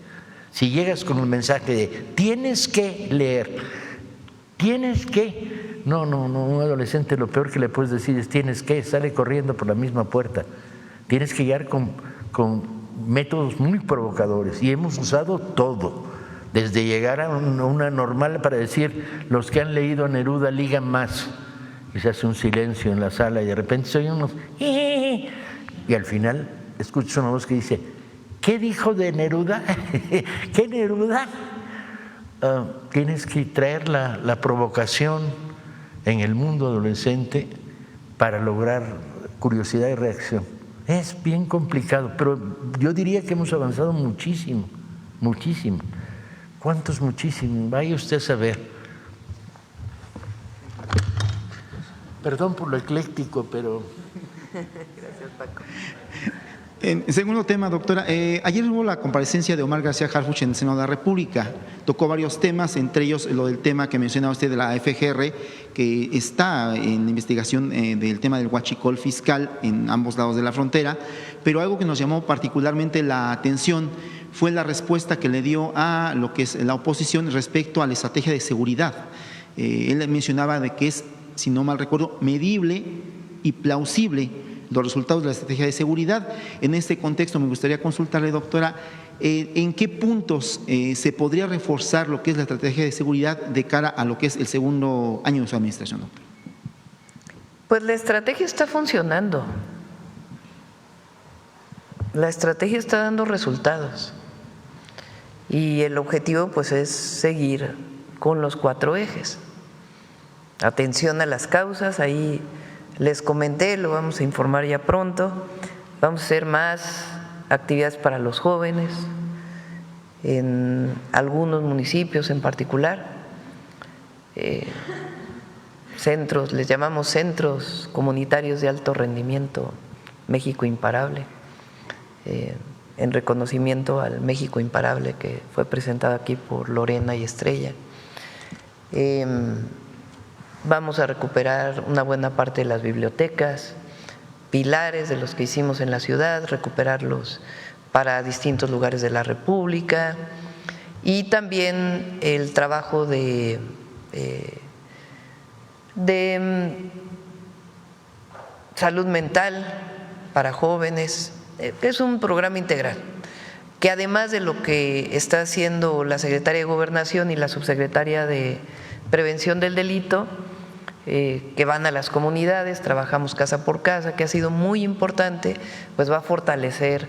S3: Si llegas con el mensaje de tienes que leer, tienes que… No, un adolescente lo peor que le puedes decir es tienes que, sale corriendo por la misma puerta. Tienes que llegar con métodos muy provocadores, y hemos usado todo, desde llegar a una normal para decir los que han leído a Neruda ligan más, y se hace un silencio en la sala y de repente se oyen unos y al final escuchas una voz que dice ¿qué dijo de Neruda? ¿Qué Neruda? Tienes que traer la provocación en el mundo adolescente para lograr curiosidad y reacción. Es bien complicado, pero yo diría que hemos avanzado muchísimo, muchísimo. ¿Cuántos muchísimo? Vaya usted a saber. Perdón por lo ecléctico, pero…
S1: Gracias, Paco.
S13: En segundo tema, doctora, ayer hubo la comparecencia de Omar García Harfuch en el Senado de la República. Tocó varios temas, entre ellos lo del tema que mencionaba usted de la FGR, que está en investigación del tema del huachicol fiscal en ambos lados de la frontera, pero algo que nos llamó particularmente la atención fue la respuesta que le dio a lo que es la oposición respecto a la estrategia de seguridad. Él mencionaba de que es, si no mal recuerdo, medible y plausible los resultados de la estrategia de seguridad. En este contexto me gustaría consultarle, doctora, ¿en qué puntos se podría reforzar lo que es la estrategia de seguridad de cara a lo que es el segundo año de su administración, doctora?
S1: Pues la estrategia está funcionando. La estrategia está dando resultados. Y el objetivo pues es seguir con los 4 ejes. Atención a las causas, ahí les comenté, lo vamos a informar ya pronto. Vamos a hacer más actividades para los jóvenes en algunos municipios en particular. Centros, les llamamos centros comunitarios de alto rendimiento, México Imparable, en reconocimiento al México Imparable que fue presentado aquí por Lorena y Estrella. Vamos a recuperar una buena parte de las bibliotecas, pilares de los que hicimos en la ciudad, recuperarlos para distintos lugares de la República, y también el trabajo de salud mental para jóvenes. Es un programa integral que, además de lo que está haciendo la Secretaría de Gobernación y la Subsecretaría de Prevención del Delito, que van a las comunidades, trabajamos casa por casa, que ha sido muy importante, pues va a fortalecer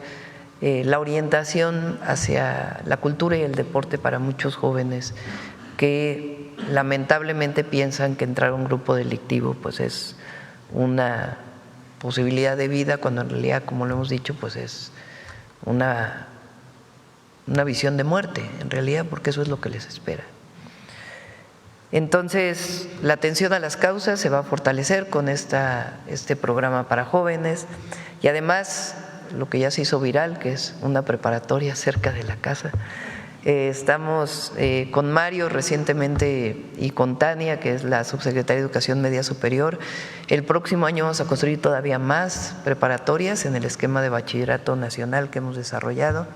S1: la orientación hacia la cultura y el deporte para muchos jóvenes que lamentablemente piensan que entrar a un grupo delictivo pues es una posibilidad de vida, cuando en realidad, como lo hemos dicho, pues es una visión de muerte, en realidad, porque eso es lo que les espera. Entonces, la atención a las causas se va a fortalecer con este programa para jóvenes, y además lo que ya se hizo viral, que es una preparatoria cerca de la casa. Estamos con Mario recientemente y con Tania, que es la subsecretaria de Educación Media Superior. El próximo año vamos a construir todavía más preparatorias en el esquema de bachillerato nacional que hemos desarrollado.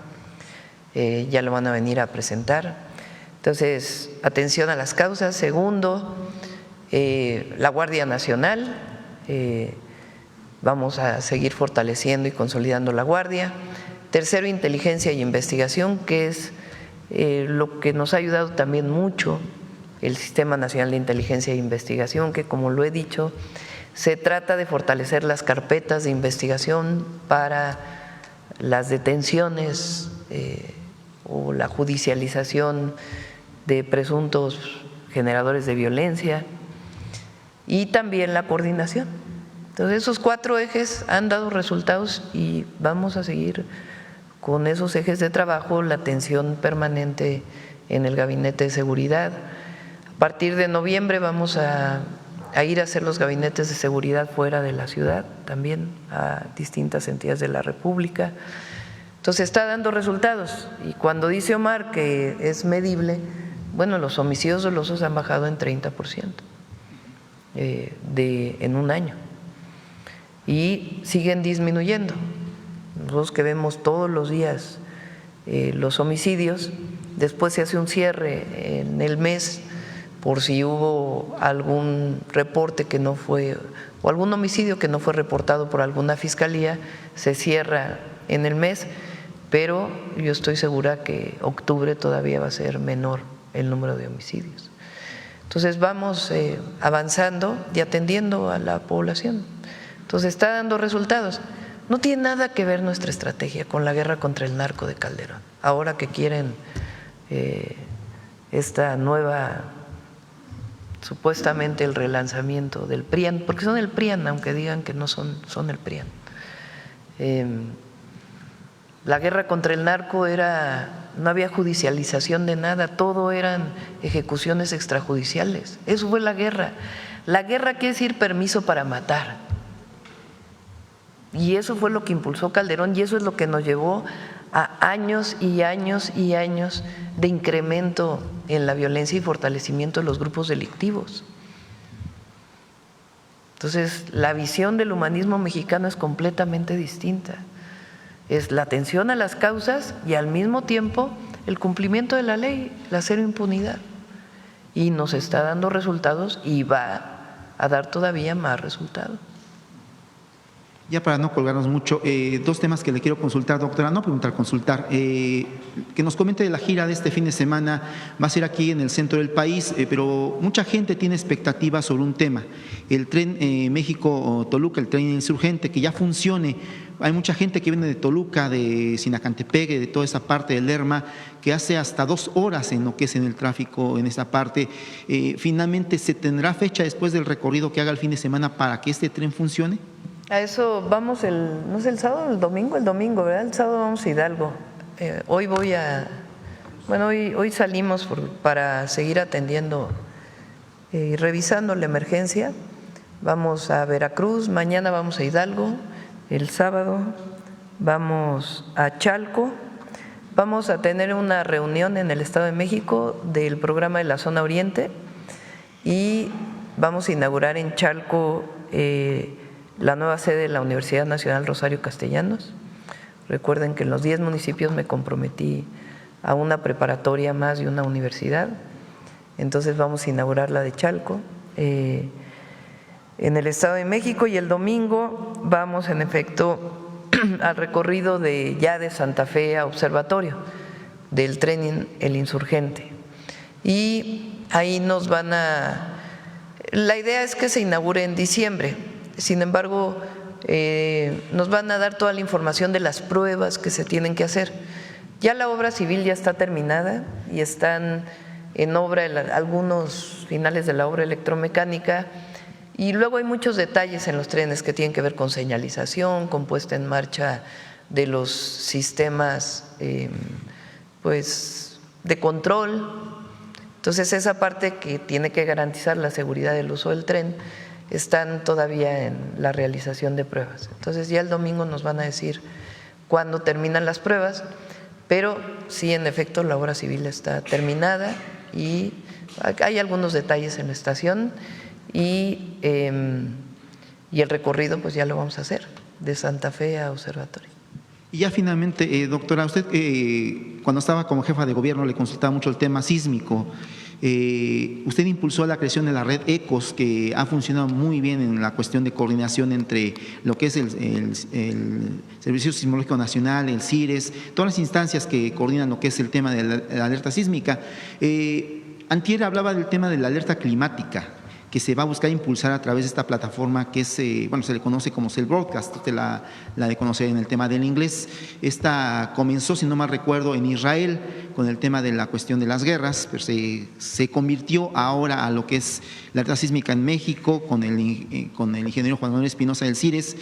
S1: Ya lo van a venir a presentar. Entonces, atención a las causas. Segundo, la Guardia Nacional, Vamos a seguir fortaleciendo y consolidando la Guardia. Tercero, inteligencia y investigación, que es lo que nos ha ayudado también mucho el Sistema Nacional de Inteligencia e Investigación, que como lo he dicho, se trata de fortalecer las carpetas de investigación para las detenciones o la judicialización de presuntos generadores de violencia y también la coordinación. Entonces, esos 4 ejes han dado resultados y vamos a seguir con esos ejes de trabajo, la atención permanente en el Gabinete de Seguridad. A partir de noviembre vamos a ir a hacer los gabinetes de seguridad fuera de la ciudad, también a distintas entidades de la República. Entonces está dando resultados y cuando dice Omar que es medible, bueno, los homicidios dolosos han bajado en 30% en un año y siguen disminuyendo. Nosotros que vemos todos los días los homicidios, después se hace un cierre en el mes por si hubo algún reporte que no fue, o algún homicidio que no fue reportado por alguna fiscalía, se cierra en el mes, pero yo estoy segura que octubre todavía va a ser menor el número de homicidios. Entonces vamos avanzando y atendiendo a la población. Entonces está dando resultados. No tiene nada que ver nuestra estrategia con la guerra contra el narco de Calderón. Ahora que quieren esta nueva, supuestamente el relanzamiento del PRIAN, porque son el PRIAN, aunque digan que no son el PRIAN. La guerra contra el narco no había judicialización de nada, todo eran ejecuciones extrajudiciales. Eso fue la guerra. La guerra quiere decir permiso para matar. Y eso fue lo que impulsó Calderón y eso es lo que nos llevó a años y años y años de incremento en la violencia y fortalecimiento de los grupos delictivos. Entonces, la visión del humanismo mexicano es completamente distinta. Es la atención a las causas y al mismo tiempo el cumplimiento de la ley, la cero impunidad. Y nos está dando resultados y va a dar todavía más resultados.
S13: Ya para no colgarnos mucho, 2 temas que le quiero consultar, doctora, no preguntar, consultar. Que nos comente de la gira de este fin de semana, va a ser aquí en el centro del país, pero mucha gente tiene expectativas sobre un tema. El tren México-Toluca, el tren insurgente, que ya funcione. Hay mucha gente que viene de Toluca, de Sinacantepeque, de toda esa parte del Lerma, que hace hasta 2 horas en lo que es en el tráfico en esa parte. Finalmente, ¿se tendrá fecha después del recorrido que haga el fin de semana para que este tren funcione?
S1: A eso vamos no es el sábado o el domingo, ¿verdad? El sábado vamos a Hidalgo. Hoy salimos para seguir atendiendo y revisando la emergencia. Vamos a Veracruz, mañana vamos a Hidalgo, el sábado vamos a Chalco, vamos a tener una reunión en el Estado de México del programa de la Zona Oriente y vamos a inaugurar en Chalco la nueva sede de la Universidad Nacional Rosario Castellanos. Recuerden que en los 10 municipios me comprometí a una preparatoria más y una universidad. Entonces vamos a inaugurar la de Chalco en el Estado de México y el domingo vamos en efecto al recorrido de Santa Fe a Observatorio del tren El Insurgente. Y ahí la idea es que se inaugure en diciembre. Sin embargo, nos van a dar toda la información de las pruebas que se tienen que hacer. Ya la obra civil ya está terminada y están en obra algunos finales de la obra electromecánica y luego hay muchos detalles en los trenes que tienen que ver con señalización, con puesta en marcha de los sistemas de control. Entonces esa parte que tiene que garantizar la seguridad del uso del tren están todavía en la realización de pruebas. Entonces ya el domingo nos van a decir cuándo terminan las pruebas, pero sí, en efecto, la obra civil está terminada y hay algunos detalles en la estación y el recorrido pues ya lo vamos a hacer de Santa Fe a Observatorio.
S13: Y ya finalmente, doctora, usted cuando estaba como jefa de gobierno le consultaba mucho el tema sísmico. Usted impulsó la creación de la red ECOS, que ha funcionado muy bien en la cuestión de coordinación entre lo que es el Servicio Sismológico Nacional, el CIRES, todas las instancias que coordinan lo que es el tema de la alerta sísmica. Antier hablaba del tema de la alerta climática, que se va a buscar impulsar a través de esta plataforma que es, bueno, se le conoce como Cell Broadcast, usted la de conocer en el tema del inglés. Esta comenzó, si no mal recuerdo, en Israel con el tema de la cuestión de las guerras, pero se convirtió ahora a lo que es la alerta sísmica en México con el ingeniero Juan Manuel Espinosa del CIRES,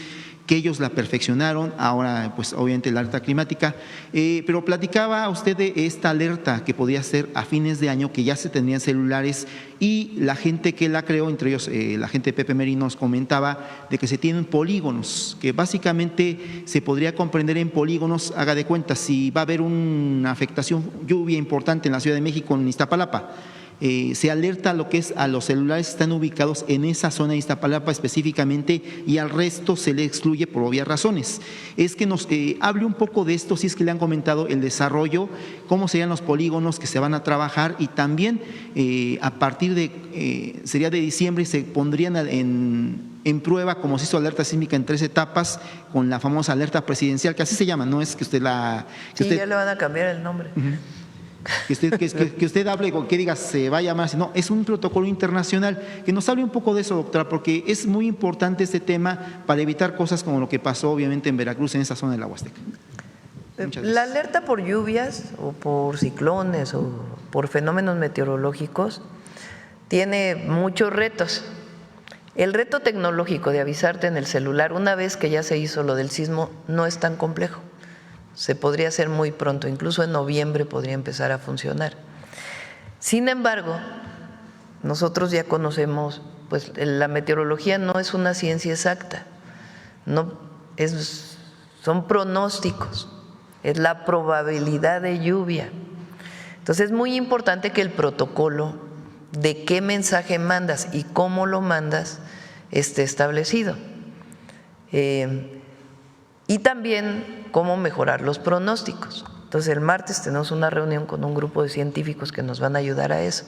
S13: que ellos la perfeccionaron, ahora pues obviamente la alerta climática, pero platicaba usted de esta alerta que podía ser a fines de año, que ya se tendrían celulares, y la gente que la creó, entre ellos la gente de Pepe Merino, nos comentaba de que se tienen polígonos, que básicamente se podría comprender en polígonos, haga de cuenta, si va a haber una afectación, lluvia importante en la Ciudad de México, en Iztapalapa, se alerta lo que es a los celulares que están ubicados en esa zona de Iztapalapa específicamente, y al resto se le excluye por obvias razones. Es que nos hable un poco de esto, si es que le han comentado el desarrollo, cómo serían los polígonos que se van a trabajar, y también a partir de, sería de diciembre, se pondrían en prueba, como se hizo alerta sísmica en 3 etapas, con la famosa alerta presidencial, que así se llama, no es que usted la…
S1: Que sí, ya le van a cambiar el nombre.
S13: Que usted hable, que diga se va a llamar así. No, es un protocolo internacional. Que nos hable un poco de eso, doctora, porque es muy importante este tema para evitar cosas como lo que pasó obviamente en Veracruz, en esa zona de la Huasteca.
S1: La alerta por lluvias o por ciclones o por fenómenos meteorológicos tiene muchos retos. El reto tecnológico de avisarte en el celular, una vez que ya se hizo lo del sismo, no es tan complejo. Se podría hacer muy pronto, incluso en noviembre podría empezar a funcionar. Sin embargo, nosotros ya conocemos, pues la meteorología no es una ciencia exacta, son pronósticos, es la probabilidad de lluvia. Entonces es muy importante que el protocolo de qué mensaje mandas y cómo lo mandas esté establecido. Y también cómo mejorar los pronósticos. Entonces el martes tenemos una reunión con un grupo de científicos que nos van a ayudar a eso,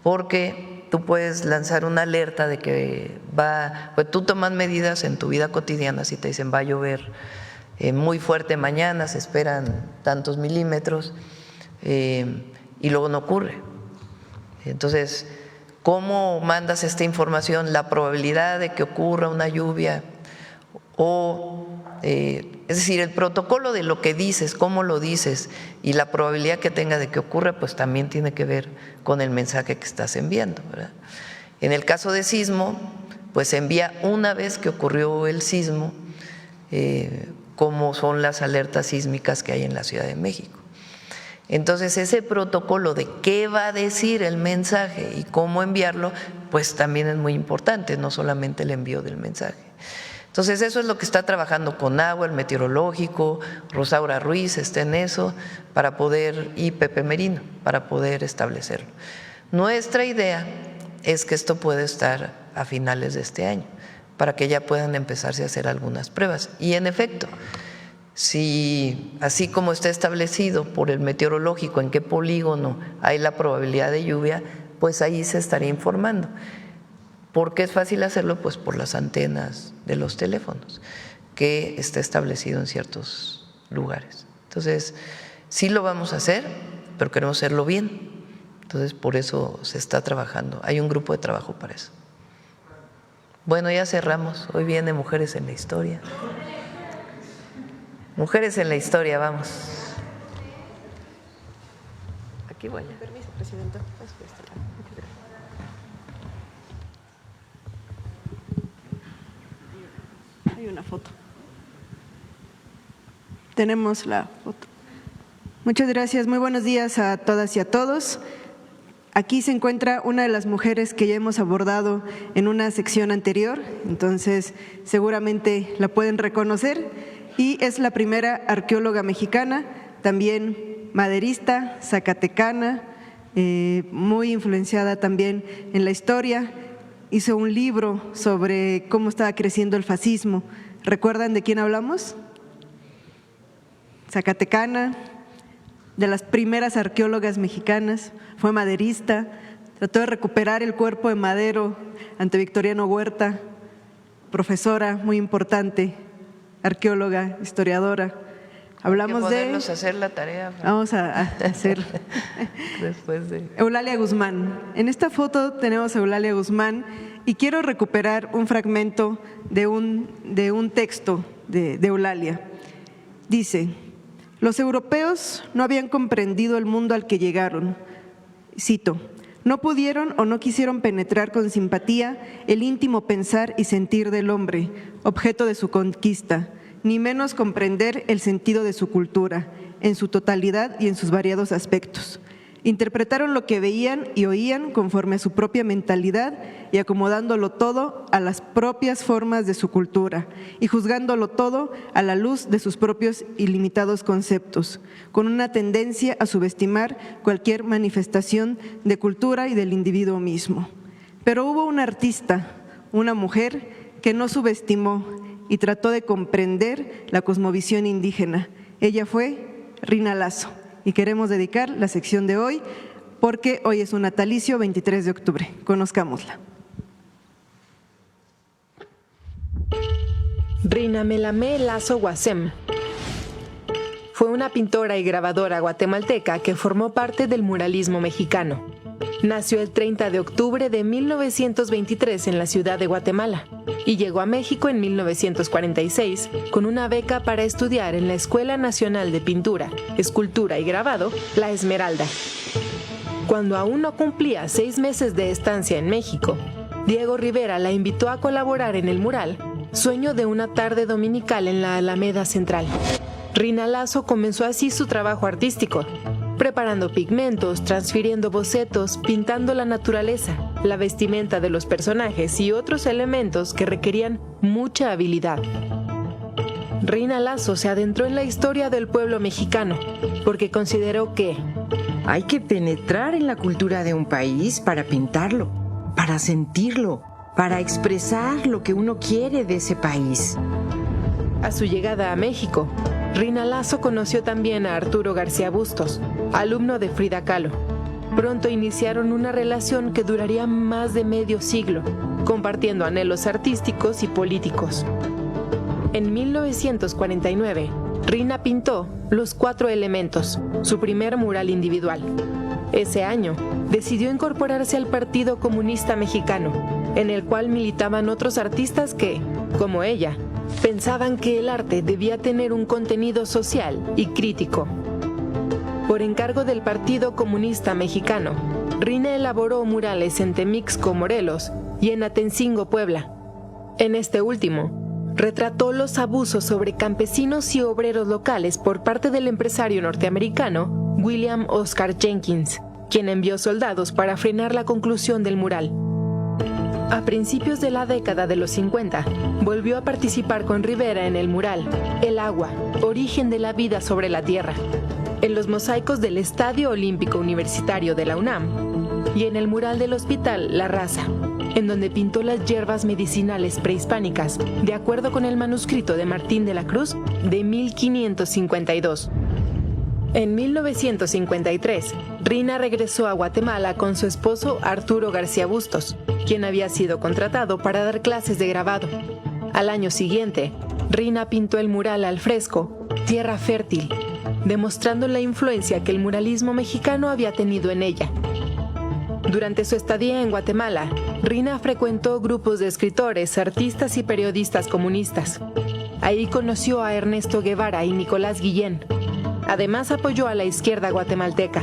S1: porque tú puedes lanzar una alerta de que pues tú tomas medidas en tu vida cotidiana, si te dicen va a llover muy fuerte mañana, se esperan tantos milímetros, y luego no ocurre. Entonces, ¿cómo mandas esta información? La probabilidad de que ocurra una lluvia es decir, el protocolo de lo que dices, cómo lo dices y la probabilidad que tenga de que ocurra, pues también tiene que ver con el mensaje que estás enviando, ¿verdad? En el caso de sismo, pues se envía una vez que ocurrió el sismo, como son las alertas sísmicas que hay en la Ciudad de México. Entonces ese protocolo de qué va a decir el mensaje y cómo enviarlo, pues también es muy importante, no solamente el envío del mensaje. Entonces eso es lo que está trabajando Conagua, el meteorológico, Rosaura Ruiz está en eso para poder, y Pepe Merino, para poder establecerlo. Nuestra idea es que esto puede estar a finales de este año, para que ya puedan empezarse a hacer algunas pruebas. Y en efecto, si así como está establecido por el meteorológico en qué polígono hay la probabilidad de lluvia, pues ahí se estaría informando. ¿Por qué es fácil hacerlo? Pues por las antenas de los teléfonos, que está establecido en ciertos lugares. Entonces, sí lo vamos a hacer, pero queremos hacerlo bien. Entonces, por eso se está trabajando. Hay un grupo de trabajo para eso. Bueno, ya cerramos. Hoy viene Mujeres en la Historia. Mujeres en la Historia, vamos. Aquí voy.
S14: Permiso, Presidenta. Hay una foto. Tenemos la foto. Muchas gracias. Muy buenos días a todas y a todos. Aquí se encuentra una de las mujeres que ya hemos abordado en una sección anterior, entonces seguramente la pueden reconocer, y es la primera arqueóloga mexicana, también maderista, zacatecana, muy influenciada también en la historia. Hizo un libro sobre cómo estaba creciendo el fascismo. ¿Recuerdan de quién hablamos? Zacatecana, de las primeras arqueólogas mexicanas, fue maderista, trató de recuperar el cuerpo de Madero ante Victoriano Huerta, profesora muy importante, arqueóloga, historiadora. Hablamos de
S1: hacer la tarea.
S14: Vamos a hacer
S1: después de
S14: Eulalia Guzmán. En esta foto tenemos a Eulalia Guzmán y quiero recuperar un fragmento de un texto de Eulalia. Dice: los europeos no habían comprendido el mundo al que llegaron. Cito: no pudieron o no quisieron penetrar con simpatía el íntimo pensar y sentir del hombre, objeto de su conquista, ni menos comprender el sentido de su cultura, en su totalidad y en sus variados aspectos. Interpretaron lo que veían y oían conforme a su propia mentalidad y acomodándolo todo a las propias formas de su cultura y juzgándolo todo a la luz de sus propios ilimitados conceptos, con una tendencia a subestimar cualquier manifestación de cultura y del individuo mismo. Pero hubo una artista, una mujer, que no subestimó y trató de comprender la cosmovisión indígena. Ella fue Rina Lazo. Y queremos dedicar la sección de hoy porque hoy es un natalicio, 23 de octubre. Conozcámosla.
S15: Rina Melamé Lazo Guasem fue una pintora y grabadora guatemalteca que formó parte del muralismo mexicano. Nació el 30 de octubre de 1923 en la ciudad de Guatemala y llegó a México en 1946 con una beca para estudiar en la Escuela Nacional de Pintura, Escultura y Grabado, La Esmeralda. Cuando aún no cumplía 6 meses de estancia en México, Diego Rivera la invitó a colaborar en el mural Sueño de una tarde dominical en la Alameda Central. Rina Lazo comenzó así su trabajo artístico, preparando pigmentos, transfiriendo bocetos, pintando la naturaleza, la vestimenta de los personajes y otros elementos que requerían mucha habilidad. Rina Lazo se adentró en la historia del pueblo mexicano porque consideró que
S16: hay que penetrar en la cultura de un país para pintarlo, para sentirlo, para expresar lo que uno quiere de ese país.
S15: A su llegada a México, Rina Lazo conoció también a Arturo García Bustos, alumno de Frida Kahlo. Pronto iniciaron una relación que duraría más de medio siglo, compartiendo anhelos artísticos y políticos. En 1949, Rina pintó Los 4 Elementos, su primer mural individual. Ese año, decidió incorporarse al Partido Comunista Mexicano, en el cual militaban otros artistas que, como ella, pensaban que el arte debía tener un contenido social y crítico. Por encargo del Partido Comunista Mexicano, Rina elaboró murales en Temixco, Morelos, y en Atencingo, Puebla. En este último, retrató los abusos sobre campesinos y obreros locales por parte del empresario norteamericano William Oscar Jenkins, quien envió soldados para frenar la conclusión del mural. A principios de la década de los 50, volvió a participar con Rivera en el mural El agua, origen de la vida sobre la tierra, en los mosaicos del Estadio Olímpico Universitario de la UNAM y en el mural del Hospital La Raza, en donde pintó las hierbas medicinales prehispánicas, de acuerdo con el manuscrito de Martín de la Cruz de 1552. En 1953, Rina regresó a Guatemala con su esposo Arturo García Bustos, quien había sido contratado para dar clases de grabado. Al año siguiente, Rina pintó el mural al fresco Tierra Fértil, demostrando la influencia que el muralismo mexicano había tenido en ella. Durante su estadía en Guatemala, Rina frecuentó grupos de escritores, artistas y periodistas comunistas. Ahí conoció a Ernesto Guevara y Nicolás Guillén. Además, apoyó a la izquierda guatemalteca.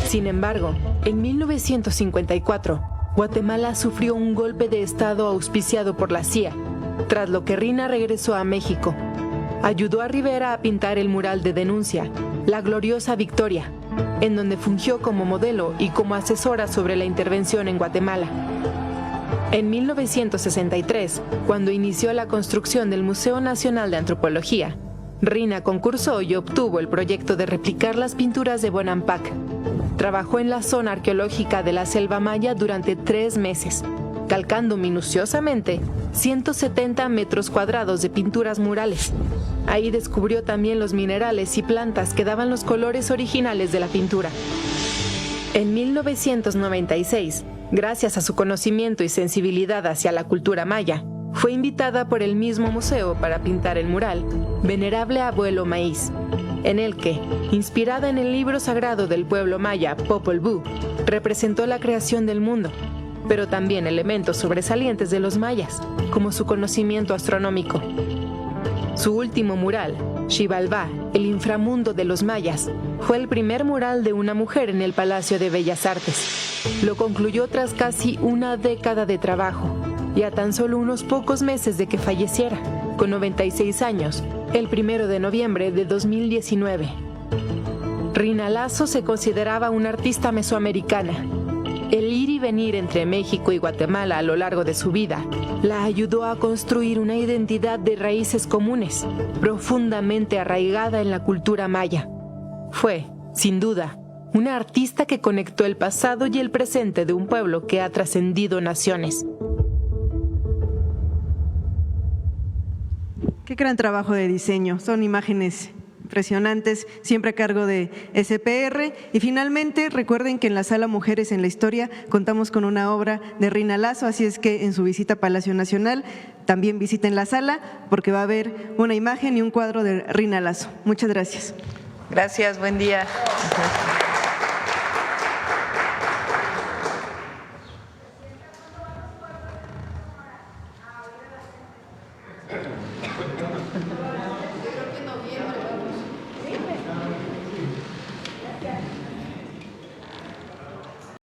S15: Sin embargo, en 1954, Guatemala sufrió un golpe de Estado auspiciado por la CIA, tras lo que Rina regresó a México. Ayudó a Rivera a pintar el mural de denuncia, La Gloriosa Victoria, en donde fungió como modelo y como asesora sobre la intervención en Guatemala. En 1963, cuando inició la construcción del Museo Nacional de Antropología, Rina concursó y obtuvo el proyecto de replicar las pinturas de Bonampak. Trabajó en la zona arqueológica de la Selva Maya durante 3 meses, calcando minuciosamente 170 metros cuadrados de pinturas murales. Ahí descubrió también los minerales y plantas que daban los colores originales de la pintura. En 1996, gracias a su conocimiento y sensibilidad hacia la cultura maya, fue invitada por el mismo museo para pintar el mural Venerable Abuelo Maíz, en el que, inspirada en el libro sagrado del pueblo maya Popol Vuh, representó la creación del mundo, pero también elementos sobresalientes de los mayas, como su conocimiento astronómico. Su último mural, Xibalbá, el inframundo de los mayas, fue el primer mural de una mujer en el Palacio de Bellas Artes. Lo concluyó tras casi una década de trabajo y a tan solo unos pocos meses de que falleciera, con 96 años, el 1 de noviembre de 2019. Rina Lazo se consideraba una artista mesoamericana. El ir y venir entre México y Guatemala a lo largo de su vida la ayudó a construir una identidad de raíces comunes, profundamente arraigada en la cultura maya. Fue, sin duda, una artista que conectó el pasado y el presente de un pueblo que ha trascendido naciones.
S14: Qué gran trabajo de diseño, son imágenes impresionantes, siempre a cargo de SPR. Y finalmente, recuerden que en la Sala Mujeres en la Historia contamos con una obra de Rina Lazo, así es que en su visita a Palacio Nacional también visiten la sala porque va a haber una imagen y un cuadro de Rina Lazo. Muchas gracias.
S1: Gracias, buen día.